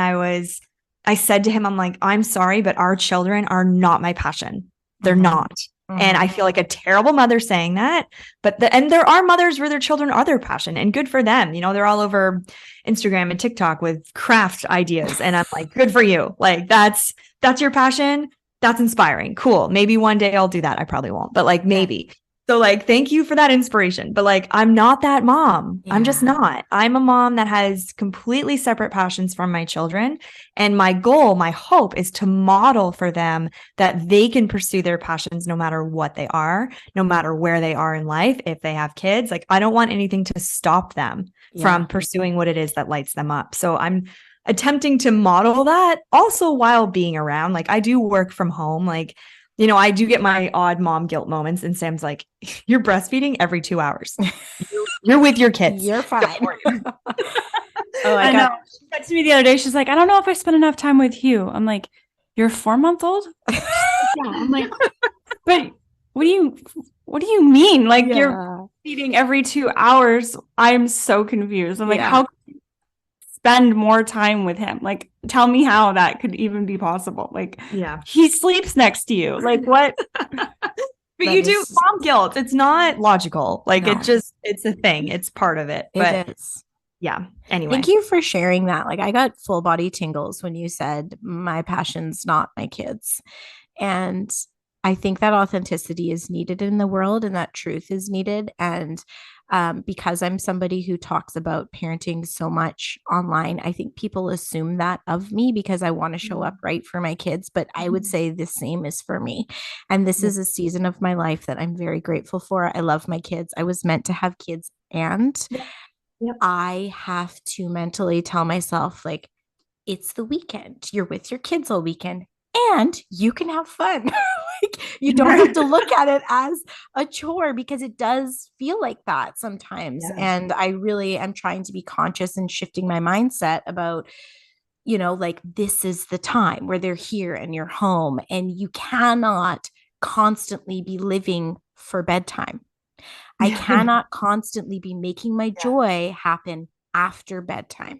I said to him, I'm like, I'm sorry, but our children are not my passion. They're not. And I feel like a terrible mother saying that, and there are mothers where their children are their passion, and good for them. They're all over Instagram and TikTok with craft ideas. And I'm like, good for you. Like that's your passion. That's inspiring. Cool. Maybe one day I'll do that. I probably won't, but maybe. So thank you for that inspiration. But I'm not that mom. I'm just not. I'm a mom that has completely separate passions from my children. And my goal, my hope is to model for them that they can pursue their passions no matter what they are, no matter where they are in life. If they have kids, I don't want anything to stop them from pursuing what it is that lights them up. So I'm attempting to model that also while being around. I do work from home. I do get my odd mom guilt moments, and Sam's like, you're breastfeeding every 2 hours. You're with your kids. You're fine. I know. She said to me the other day, she's like, I don't know if I spent enough time with Hugh. I'm like, you're 4-month-old? Yeah. I'm like, but what do you mean? You're feeding every 2 hours. I'm so confused. I'm like, how can you spend more time with him? Tell me how that could even be possible. He sleeps next to you. What? But you do mom guilt. It's not logical. No. It's a thing. It's part of it. It is. Yeah. Anyway. Thank you for sharing that. I got full body tingles when you said my passion's not my kids. And I think that authenticity is needed in the world, and that truth is needed. And because I'm somebody who talks about parenting so much online, I think people assume that of me because I want to show up right for my kids. But I would say the same is for me. And this is a season of my life that I'm very grateful for. I love my kids. I was meant to have kids, and I have to mentally tell myself, it's the weekend. You're with your kids all weekend, and you can have fun. You don't have to look at it as a chore, because it does feel like that sometimes. Yeah. And I really am trying to be conscious and shifting my mindset about, this is the time where they're here and you're home, and you cannot constantly be living for bedtime. I cannot constantly be making my joy happen after bedtime.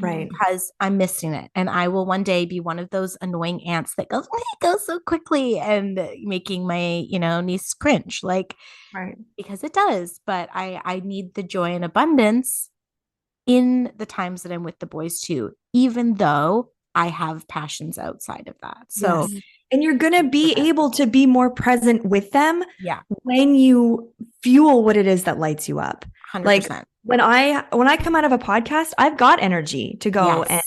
Right. Because I'm missing it. And I will one day be one of those annoying aunts that goes, oh, it goes so quickly, and making my, niece cringe. Because it does. But I need the joy and abundance in the times that I'm with the boys too, even though I have passions outside of that. So, and you're going to be able to be more present with them when you fuel what it is that lights you up. 100%. When I come out of a podcast, I've got energy to go and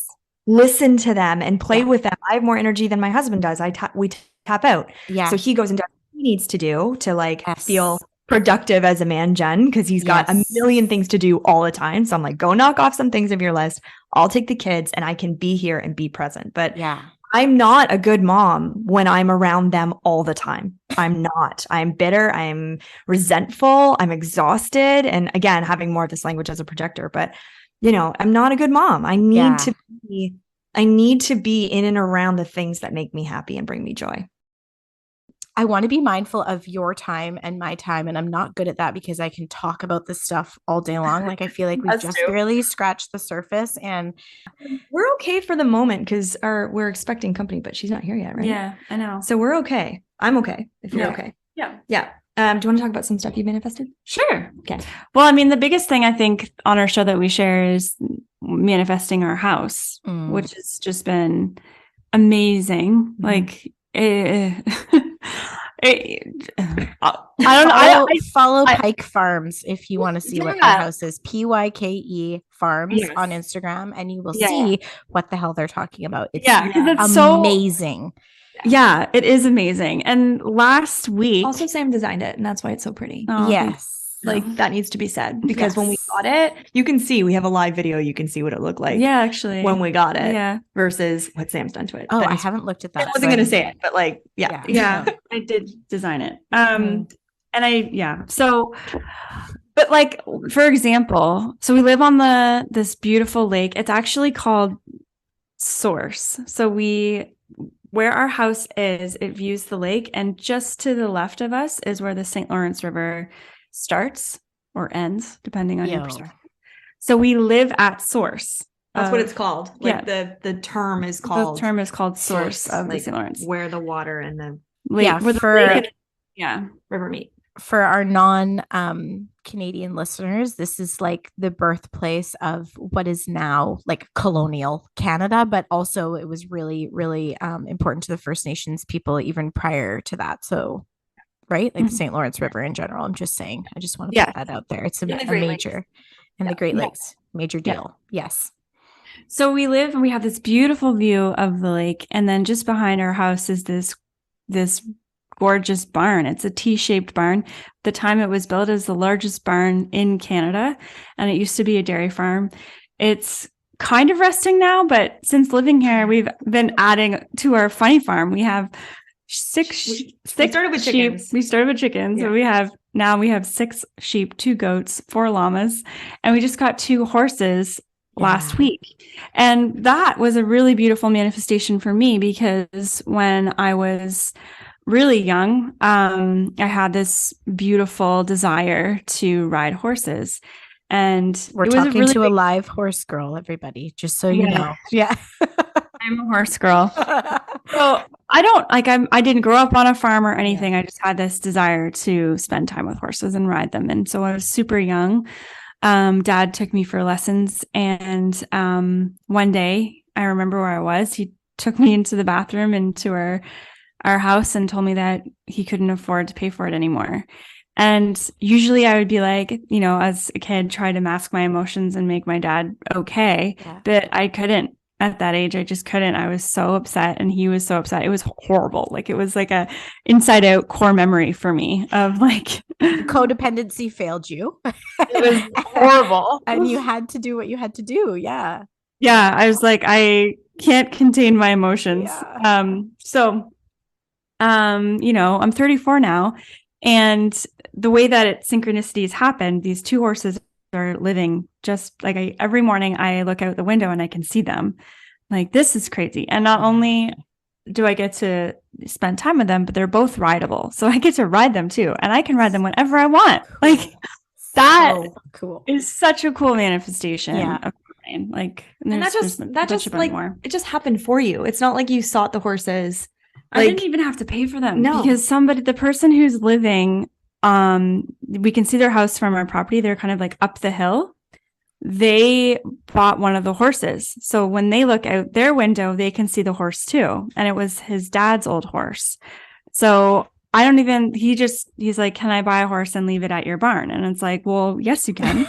listen to them and play with them. I have more energy than my husband does. We tap out. Yeah. So he goes and does what he needs to do to feel productive as a man, Jen, because he's got a million things to do all the time. So I'm like, go knock off some things of your list. I'll take the kids and I can be here and be present. But I'm not a good mom when I'm around them all the time. I'm not. I'm bitter. I'm resentful. I'm exhausted. And again, having more of this language as a projector, but I'm not a good mom. I need to be in and around the things that make me happy and bring me joy. I want to be mindful of your time and my time. And I'm not good at that because I can talk about this stuff all day long. Like, I feel like we've just barely scratched the surface, and we're okay for the moment because we're expecting company, but she's not here yet, right? Yeah, I know. So we're okay. I'm okay if you're okay. Yeah. Do you want to talk about some stuff you manifested? Sure. Okay. Well, I mean, the biggest thing I think on our show that we share is manifesting our house, which has just been amazing. Like, follow Pike Farms if you want to see what their house is. PYKE Farms on Instagram, and you will see what the hell they're talking about. It's amazing. Yeah, it is amazing. And last week, also Sam designed it, and that's why it's so pretty. Yes. Like, that needs to be said, because when we got it, you can see, we have a live video. You can see what it looked like. Yeah, actually, when we got it versus what Sam's done to it. Oh, I haven't looked at that. I wasn't going to say it, but like, I did design it. So, but like, for example, so we live on this beautiful lake. It's actually called Source. So where our house is, it views the lake, and just to the left of us is where the St. Lawrence River starts or ends, depending on your perspective. So we live at Source. That's what it's called. Like the term is called. The term is called Source of the St. Lawrence, where the water and the lake, river meet. For our non-Canadian listeners, this is like the birthplace of what is now like colonial Canada, but also it was really, really important to the First Nations people even prior to that. So, right? Like the St. Lawrence River in general. I'm just saying, I just want to put that out there. It's a major, and the Great Lakes, major deal. Yes. So we live and we have this beautiful view of the lake. And then just behind our house is this gorgeous barn. It's a T-shaped barn. The time it was built, is the largest barn in Canada. And it used to be a dairy farm. It's kind of resting now, but since living here, we've been adding to our funny farm. We have we started with chickens. We started with chickens. So we have 6 sheep, 2 goats, 4 llamas, and we just got 2 horses last week. And that was a really beautiful manifestation for me, because when I was really young, I had this beautiful desire to ride horses. And we're talking to a live horse girl, everybody, just so you know. Yeah. I'm a horse girl. So I didn't grow up on a farm or anything. I just had this desire to spend time with horses and ride them. And so I was super young. Dad took me for lessons. And one day, I remember where I was. He took me into the bathroom, into our house, and told me that he couldn't afford to pay for it anymore. And usually I would be like, as a kid, try to mask my emotions and make my dad okay. But I couldn't. At that age, I just couldn't. I was so upset, and he was so upset. It was horrible. Like, it was like a inside out core memory for me of like codependency failed you. It was horrible. And you had to do what you had to do. Yeah. Yeah. I was like, I can't contain my emotions. I'm 34 now, and the way that synchronicities happened, these 2 horses are living just like every morning I look out the window and I can see them. Like, this is crazy. And not only do I get to spend time with them, but they're both rideable. So I get to ride them too. And I can ride them whenever I want. Like, that cool is such a cool manifestation. Of mine. Like, and that just like, it just happened for you. It's not like you sought the horses. I didn't even have to pay for them. No, because the person who's living, we can see their house from our property. They're kind of like up the hill. They bought one of the horses. So when they look out their window, they can see the horse too. And it was his dad's old horse. So he's like, can I buy a horse and leave it at your barn? And it's like, well, yes, you can.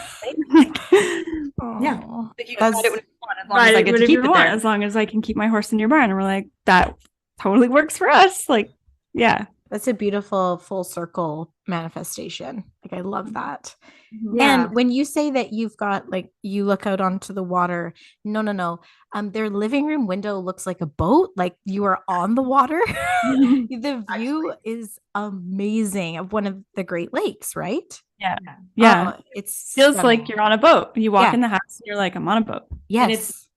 Yeah. Like, you can ride it when you want, as long as I get to keep it there. As long as I can keep my horse in your barn. And we're like, that totally works for us. Like, yeah. That's a beautiful full circle manifestation. Like, I love that. Yeah. And when you say that you've got, like, you look out onto the water, no. Their living room window looks like a boat, like you are on the water. The view is amazing of one of the Great Lakes, right? Yeah. Yeah. Oh, it's Feels stunning. like you're on a boat. You walk Yeah. in the house and you're like, I'm on a boat. Yes. And it's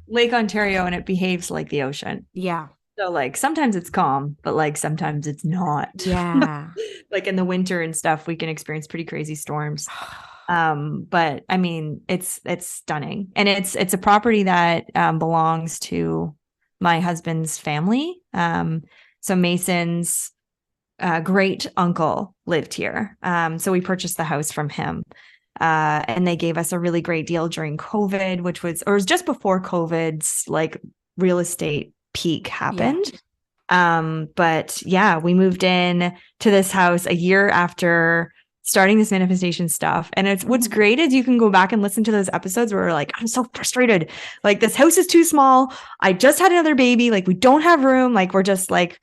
Lake Ontario and it behaves like the ocean. Yeah. So like sometimes it's calm, but like sometimes it's not. Yeah. Like in the winter and stuff, we can experience pretty crazy storms. But I mean, it's stunning. And it's a property that belongs to my husband's family. So Mason's great uncle lived here. So we purchased the house from him. And they gave us a really great deal during COVID, which was just before COVID's like real estate peak happened. But yeah, we moved in to this house a year after starting this manifestation stuff. And it's what's great is you can go back and listen to those episodes where we're like, I'm so frustrated. Like, this house is too small. I just had another baby. Like, we don't have room. Like, we're just like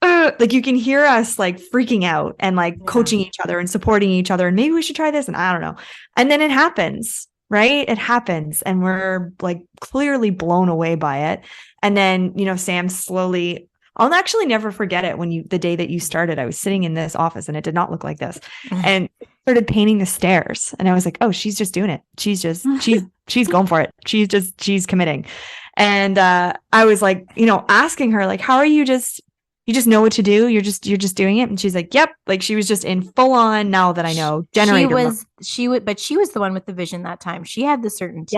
you can hear us like freaking out and like coaching each other and supporting each other. And maybe we should try this. And I don't know. And then it happens, right? It happens. And we're like clearly blown away by it. And then, Sam slowly, I'll actually never forget it the day that you started, I was sitting in this office and it did not look like this, and started painting the stairs. And I was like, oh, she's just doing it. She's going for it. She's committing. And I was like, asking her like, how are you you just know what to do. You're just doing it. And she's like, yep. Like, she was just in full on, now that I know, generator. But she was the one with the vision that time. She had the certainty.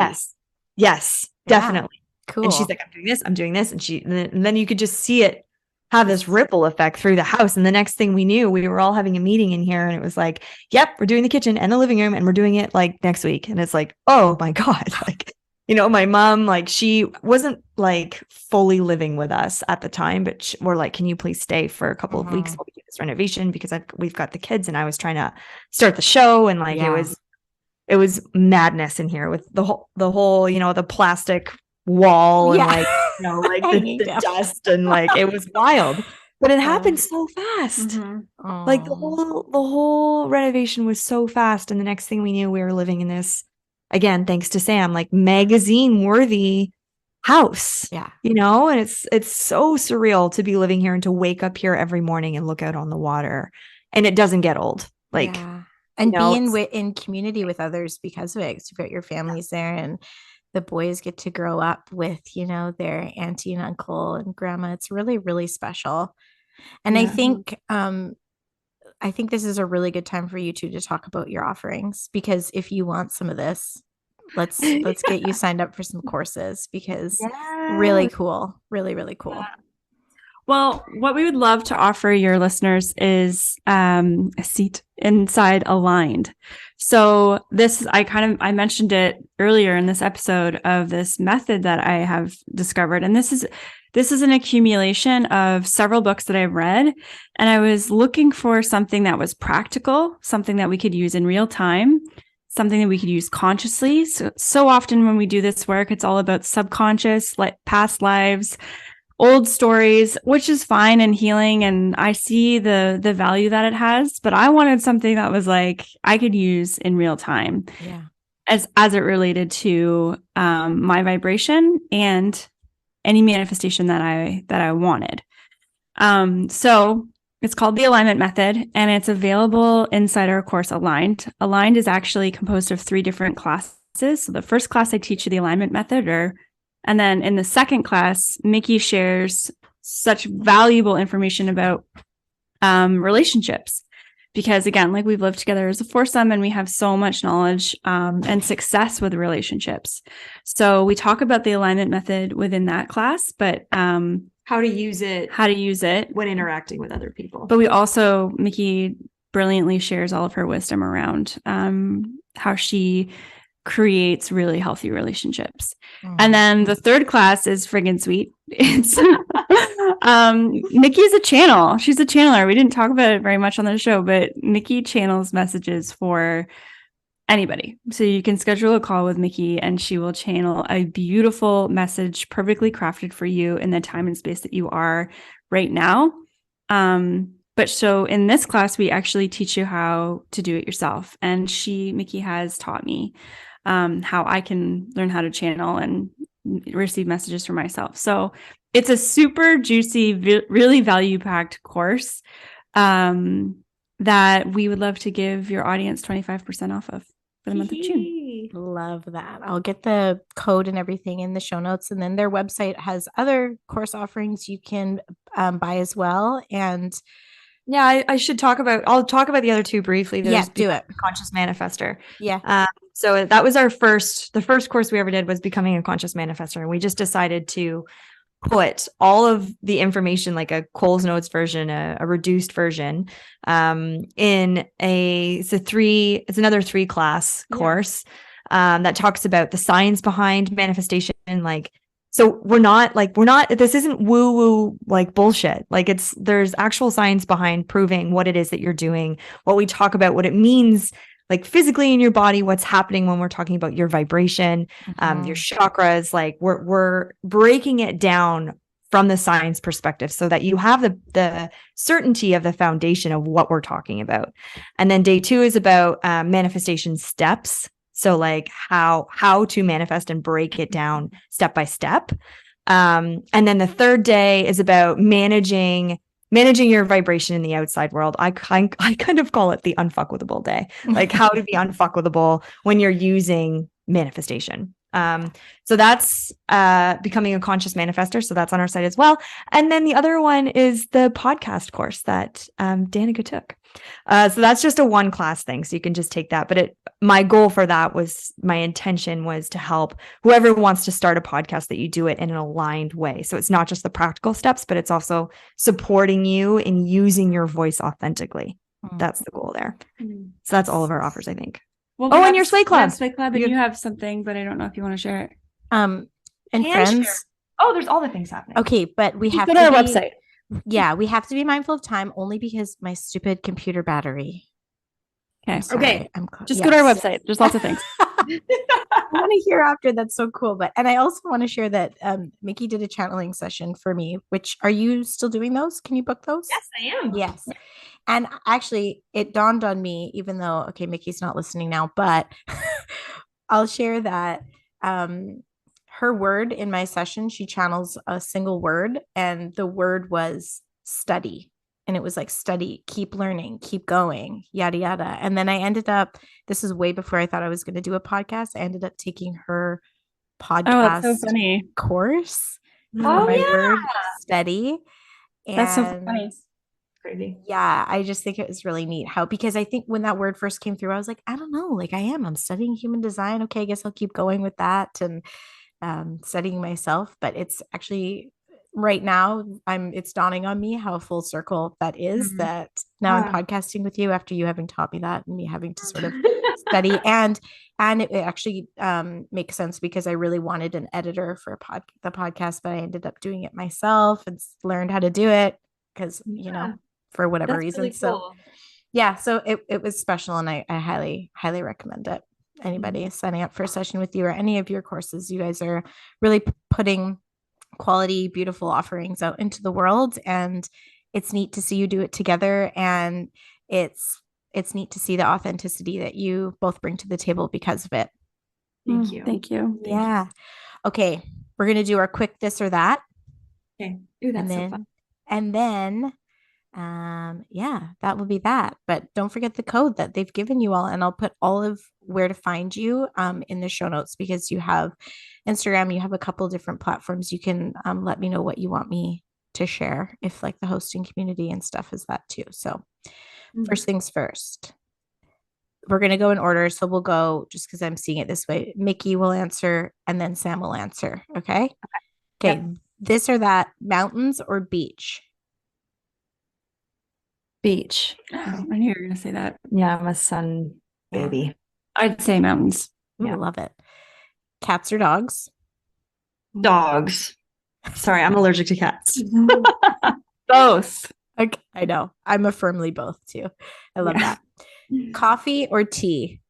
Yes, definitely. Cool. And she's like, I'm doing this. And then you could just see it have this ripple effect through the house. And the next thing we knew, we were all having a meeting in here and it was like, yep, we're doing the kitchen and the living room and we're doing it like next week. And it's like, oh my God. Like, my mom, like, she wasn't like fully living with us at the time, but we're like, can you please stay for a couple of weeks while we do this renovation? Because we've got the kids and I was trying to start the show. And like, it was madness in here with the whole, the plastic wall and like, like the dust and like, it was wild, but it happened so fast. Like the whole renovation was so fast. And the next thing we knew, we were living in this, again, thanks to Sam, like magazine worthy house. And it's so surreal to be living here and to wake up here every morning and look out on the water, and it doesn't get old. Like, and be in community with others because of it. 'Cause you've got your families there, and the boys get to grow up with, their auntie and uncle and grandma. It's really, really special. And I think this is a really good time for you two to talk about your offerings, because if you want some of this, let's get you signed up for some courses, because really cool, really, really cool. Yeah. Well, what we would love to offer your listeners is a seat inside Aligned. So this, I mentioned it earlier in this episode of this method that I have discovered. And this is an accumulation of several books that I've read. And I was looking for something that was practical, something that we could use in real time, something that we could use consciously. So often when we do this work, it's all about subconscious, like past lives, old stories, which is fine and healing. And I see the value that it has, but I wanted something that was like, I could use in real time as it related to my vibration and any manifestation that I wanted. So it's called the Alignment Method, and it's available inside our course Aligned. Aligned is actually composed of 3 different classes. So the first class, I teach you the Alignment Method, and then in the second class, Micki shares such valuable information about relationships. Because again, like, we've lived together as a foursome and we have so much knowledge and success with relationships. So we talk about the Alignment Method within that class, but how to use it when interacting with other people. But we also, Micki brilliantly shares all of her wisdom around how she creates really healthy relationships. And then the third class is friggin' sweet. It's Micki is a channel. She's a channeler. We didn't talk about it very much on the show, but Micki channels messages for anybody. So you can schedule a call with Micki and she will channel a beautiful message perfectly crafted for you in the time and space that you are right now. But so in this class, we actually teach you how to do it yourself. And Micki has taught me how I can learn how to channel and receive messages for myself. So it's a super juicy, really value-packed course that we would love to give your audience 25% off of for the month of June. Love that. I'll get the code and everything in the show notes. And then their website has other course offerings you can buy as well. And yeah, I'll talk about the other two briefly. There's do it. Conscious Manifester. Yeah. So that was the first course we ever did was Becoming a Conscious Manifester. And we just decided to put all of the information, like a Coles Notes version, a reduced version, in it's another 3-class course that talks about the science behind manifestation. Like, so this isn't woo woo like bullshit. Like there's actual science behind proving what it is that you're doing, what we talk about, what it means like physically in your body, what's happening when we're talking about your vibration, your chakras. Like we're breaking it down from the science perspective so that you have the certainty of the foundation of what we're talking about. And then day 2 is about manifestation steps. So like how to manifest and break it down step by step. And then the 3rd day is about managing your vibration in the outside world. I kind of call it the unfuckwithable day, like how to be unfuckwithable when you're using manifestation. So that's Becoming a Conscious Manifester. So that's on our site as well. And then the other one is the podcast course that Danica took. So that's just a 1-class thing. So you can just take that. But my goal for that my intention was to help whoever wants to start a podcast, that you do it in an aligned way. So it's not just the practical steps, but it's also supporting you in using your voice authentically. That's the goal there. So that's all of our offers, I think. Well, and your Sway Club. Sway Club, and you have something, but I don't know if you want to share it. And friends. Share. Oh, there's all the things happening. Okay, but we have to go to our website. Yeah, we have to be mindful of time only because my stupid computer battery. Okay. Okay. Just go to our website. There's lots of things. I want to hear after. That's so cool. And I also want to share that Micki did a channeling session for me, which are you still doing those? Can you book those? Yes, I am. Yes. And actually it dawned on me, even though, okay, Micki's not listening now, but I'll share that her word in my session, she channels a single word, and the word was study. And it was like, study, keep learning, keep going, yada, yada. And then I ended up, this is way before I thought I was going to do a podcast. I ended up taking her podcast that's so funny. course for Oh, my yeah. word, study. That's so funny. Crazy. Yeah, I just think it was really neat because I think when that word first came through, I was like, I don't know, like I'm studying human design. Okay, I guess I'll keep going with that and studying myself. But it's actually right now it's dawning on me how full circle that is, that now I'm podcasting with you after you having taught me that and me having to sort of study and it actually makes sense because I really wanted an editor for the podcast, but I ended up doing it myself and learned how to do it because you know, for whatever reason. Really cool. So yeah, so it was special, and I highly recommend it. Anybody signing up for a session with you or any of your courses, you guys are really putting quality, beautiful offerings out into the world, and it's neat to see you do it together, and it's neat to see the authenticity that you both bring to the table because of it. Thank you. Thank you. Yeah. Okay, we're gonna do our quick this or that. Okay. Ooh, that's so fun. And then that will be that. But don't forget the code that they've given you all, and I'll put all of where to find you in the show notes, because you have Instagram, you have a couple different platforms. You can let me know what you want me to share, if like the hosting community and stuff is that too. So first things first, we're going to go in order. So we'll go, just because I'm seeing it this way, Micki will answer and then Sam will answer. Okay. Yep. This or that, mountains or beach? Beach. Oh, I knew you were going to say that. Yeah, I'm a sun baby. I'd say mountains. Yeah, I love it. Cats or dogs? Dogs. Sorry, I'm allergic to cats. Both. Okay, I know. I'm a firmly both too. I love that. Coffee or tea?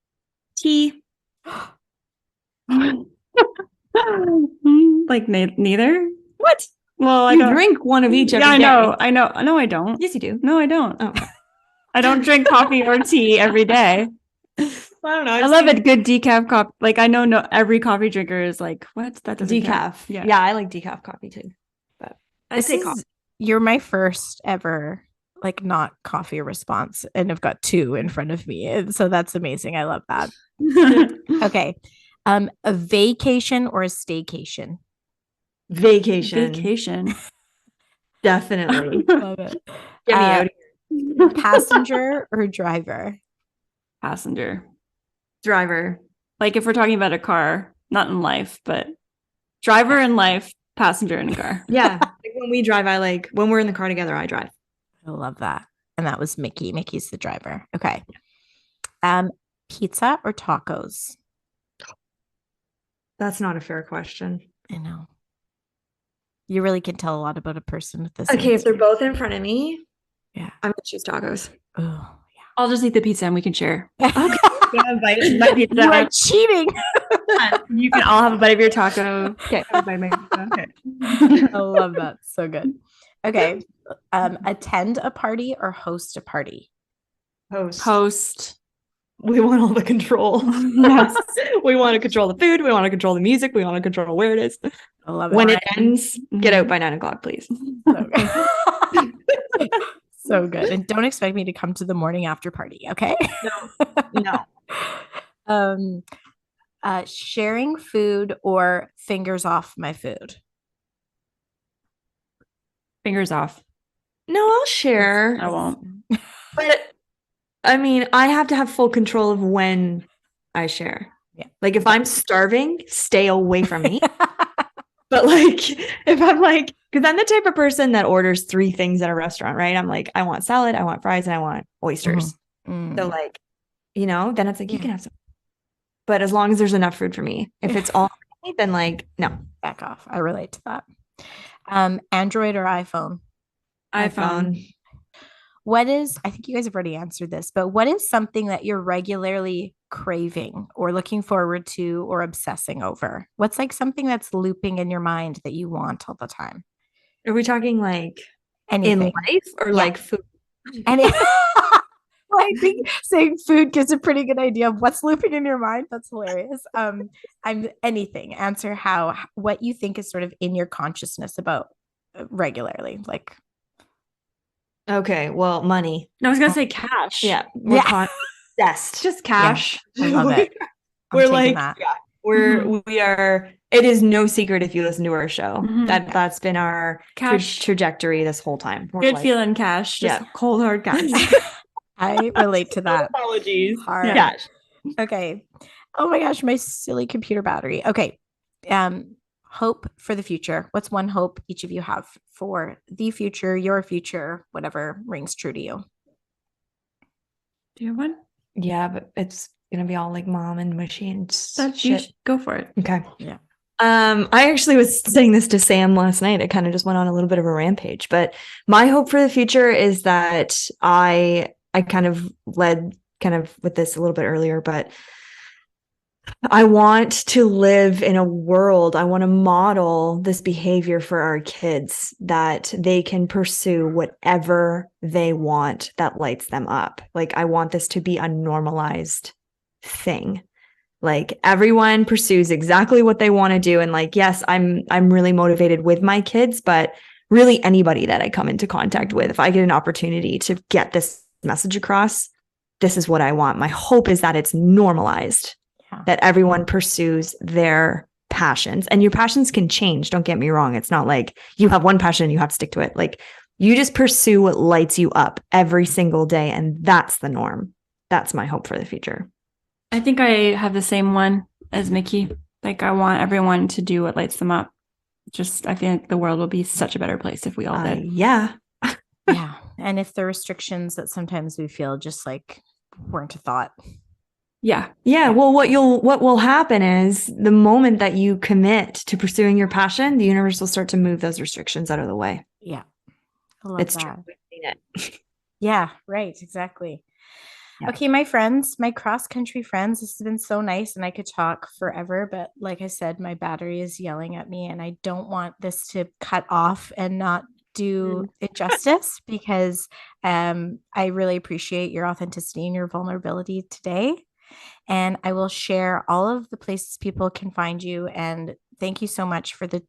Tea. Like neither? What? Well, I You don't drink one of each every Yeah, day. I know. No, I don't. Yes, you do. No, I don't. Oh. I don't drink coffee or tea every day. I don't know. I love it. Good decaf coffee. Like I know every coffee drinker is like, what? That doesn't Decaf. count. Yeah, I like decaf coffee too. But You're my first ever like not coffee response, and I've got two in front of me, and so that's amazing. I love that. Okay, a vacation or a staycation? Vacation. Definitely. Love it. Get me out. Passenger or driver? Passenger. Driver. Like if we're talking about a car, not in life, but driver in life, passenger in a car. Yeah. Like when we drive, when we're in the car together, I drive. I love that. And that was Micki. Micki's the driver. Okay. Pizza or tacos? That's not a fair question. I know. You really can tell a lot about a person with this. Okay, if they're both in front of me, yeah, I'm gonna choose tacos. Oh, yeah. I'll just eat the pizza and we can share. Okay. My pizza. You are cheating. You can all have a bite of your taco. Okay. Okay. I love that. So good. Okay. Attend a party or host a party? Host. We want all the control. Yes. We want to control the food. We want to control the music. We want to control where it is. I love it. When it ends, get out by 9 o'clock, please. So good. And don't expect me to come to the morning after party. Okay. No. Sharing food or fingers off my food? Fingers off. No, I'll share. I won't. But I mean, I have to have full control of when I share. Yeah. Like if I'm starving, stay away from me. But like if I'm like, because I'm the type of person that orders 3 things at a restaurant, right? I'm like, I want salad, I want fries, and I want oysters. Mm-hmm. So like, then it's like, you can have some. But as long as there's enough food for me, if it's all me, then like, no. Back off. I relate to that. Android or iPhone? iPhone. I think you guys have already answered this, but what is something that you're regularly craving or looking forward to or obsessing over? What's like something that's looping in your mind that you want all the time? Are we talking like Anything. in life or like food? Well, I think saying food gives a pretty good idea of what's looping in your mind. That's hilarious. I'm anything. Answer what you think is sort of in your consciousness about regularly. Like, okay, well, money. No, I was gonna say cash. Yeah, obsessed. Just cash. I love it. We're like, we are. It is no secret if you listen to our show that's been our trajectory this whole time. Good feeling cash. Just cold hard cash. I relate to that. Apologies. Hard. Cash. Okay. Oh my gosh, my silly computer battery. Okay. Hope for the future. What's one hope each of you have for the future, your future, whatever rings true to you? Do you have one? Yeah, but it's gonna be all like mom and mushy and shit. Go for it. Okay. Yeah. I actually was saying this to Sam last night. I kind of just went on a little bit of a rampage, but my hope for the future is that I kind of led with this a little bit earlier, but I want to live in a world, I want to model this behavior for our kids that they can pursue whatever they want that lights them up. Like, I want this to be a normalized thing. Like, everyone pursues exactly what they want to do. And like, yes, I'm really motivated with my kids, but really anybody that I come into contact with, if I get an opportunity to get this message across, this is what I want. My hope is that it's normalized. That everyone pursues their passions, and your passions can change. Don't get me wrong. It's not like you have one passion and you have to stick to it. Like, you just pursue what lights you up every single day. And that's the norm. That's my hope for the future. I think I have the same one as Micki. Like, I want everyone to do what lights them up. I feel like the world will be such a better place if we all did. Yeah. Yeah. And if the restrictions that sometimes we feel just like weren't a thought. Yeah. Well, what will happen is the moment that you commit to pursuing your passion, the universe will start to move those restrictions out of the way. Yeah. I love it's that. true. Yeah, right. Exactly. Okay, my friends, my cross-country friends, this has been so nice and I could talk forever, but like I said, my battery is yelling at me and I don't want this to cut off and not do it justice because I really appreciate your authenticity and your vulnerability today. And I will share all of the places people can find you. And thank you so much for the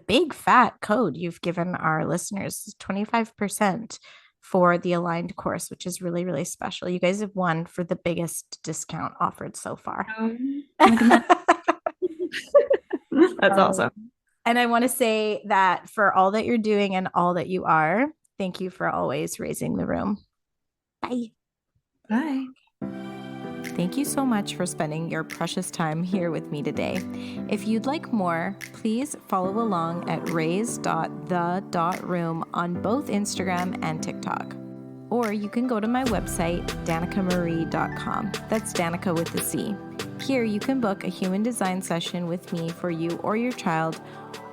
big fat code you've given our listeners, 25% for the aligned course, which is really, really special. You guys have won for the biggest discount offered so far. That's Um, awesome. And I want to say that for all that you're doing and all that you are, thank you for always raising the room. Bye. Bye. Thank you so much for spending your precious time here with me today. If you'd like more, please follow along at raise.the.room on both Instagram and TikTok. Or you can go to my website, danicamarie.com. That's Danica with a C. Here you can book a human design session with me for you or your child,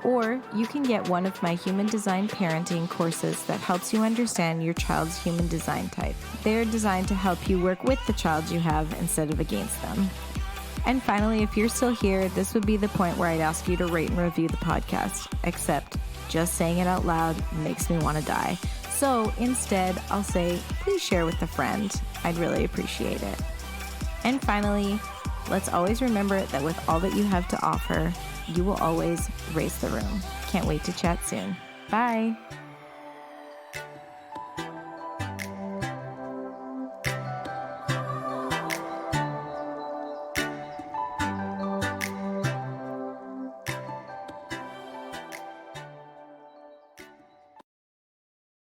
or you can get one of my human design parenting courses that helps you understand your child's human design type. They're designed to help you work with the child you have instead of against them. And finally, if you're still here, this would be the point where I'd ask you to rate and review the podcast, except just saying it out loud makes me want to die. So instead, I'll say, please share with a friend. I'd really appreciate it. And finally, let's always remember that with all that you have to offer, you will always raise the room. Can't wait to chat soon. Bye.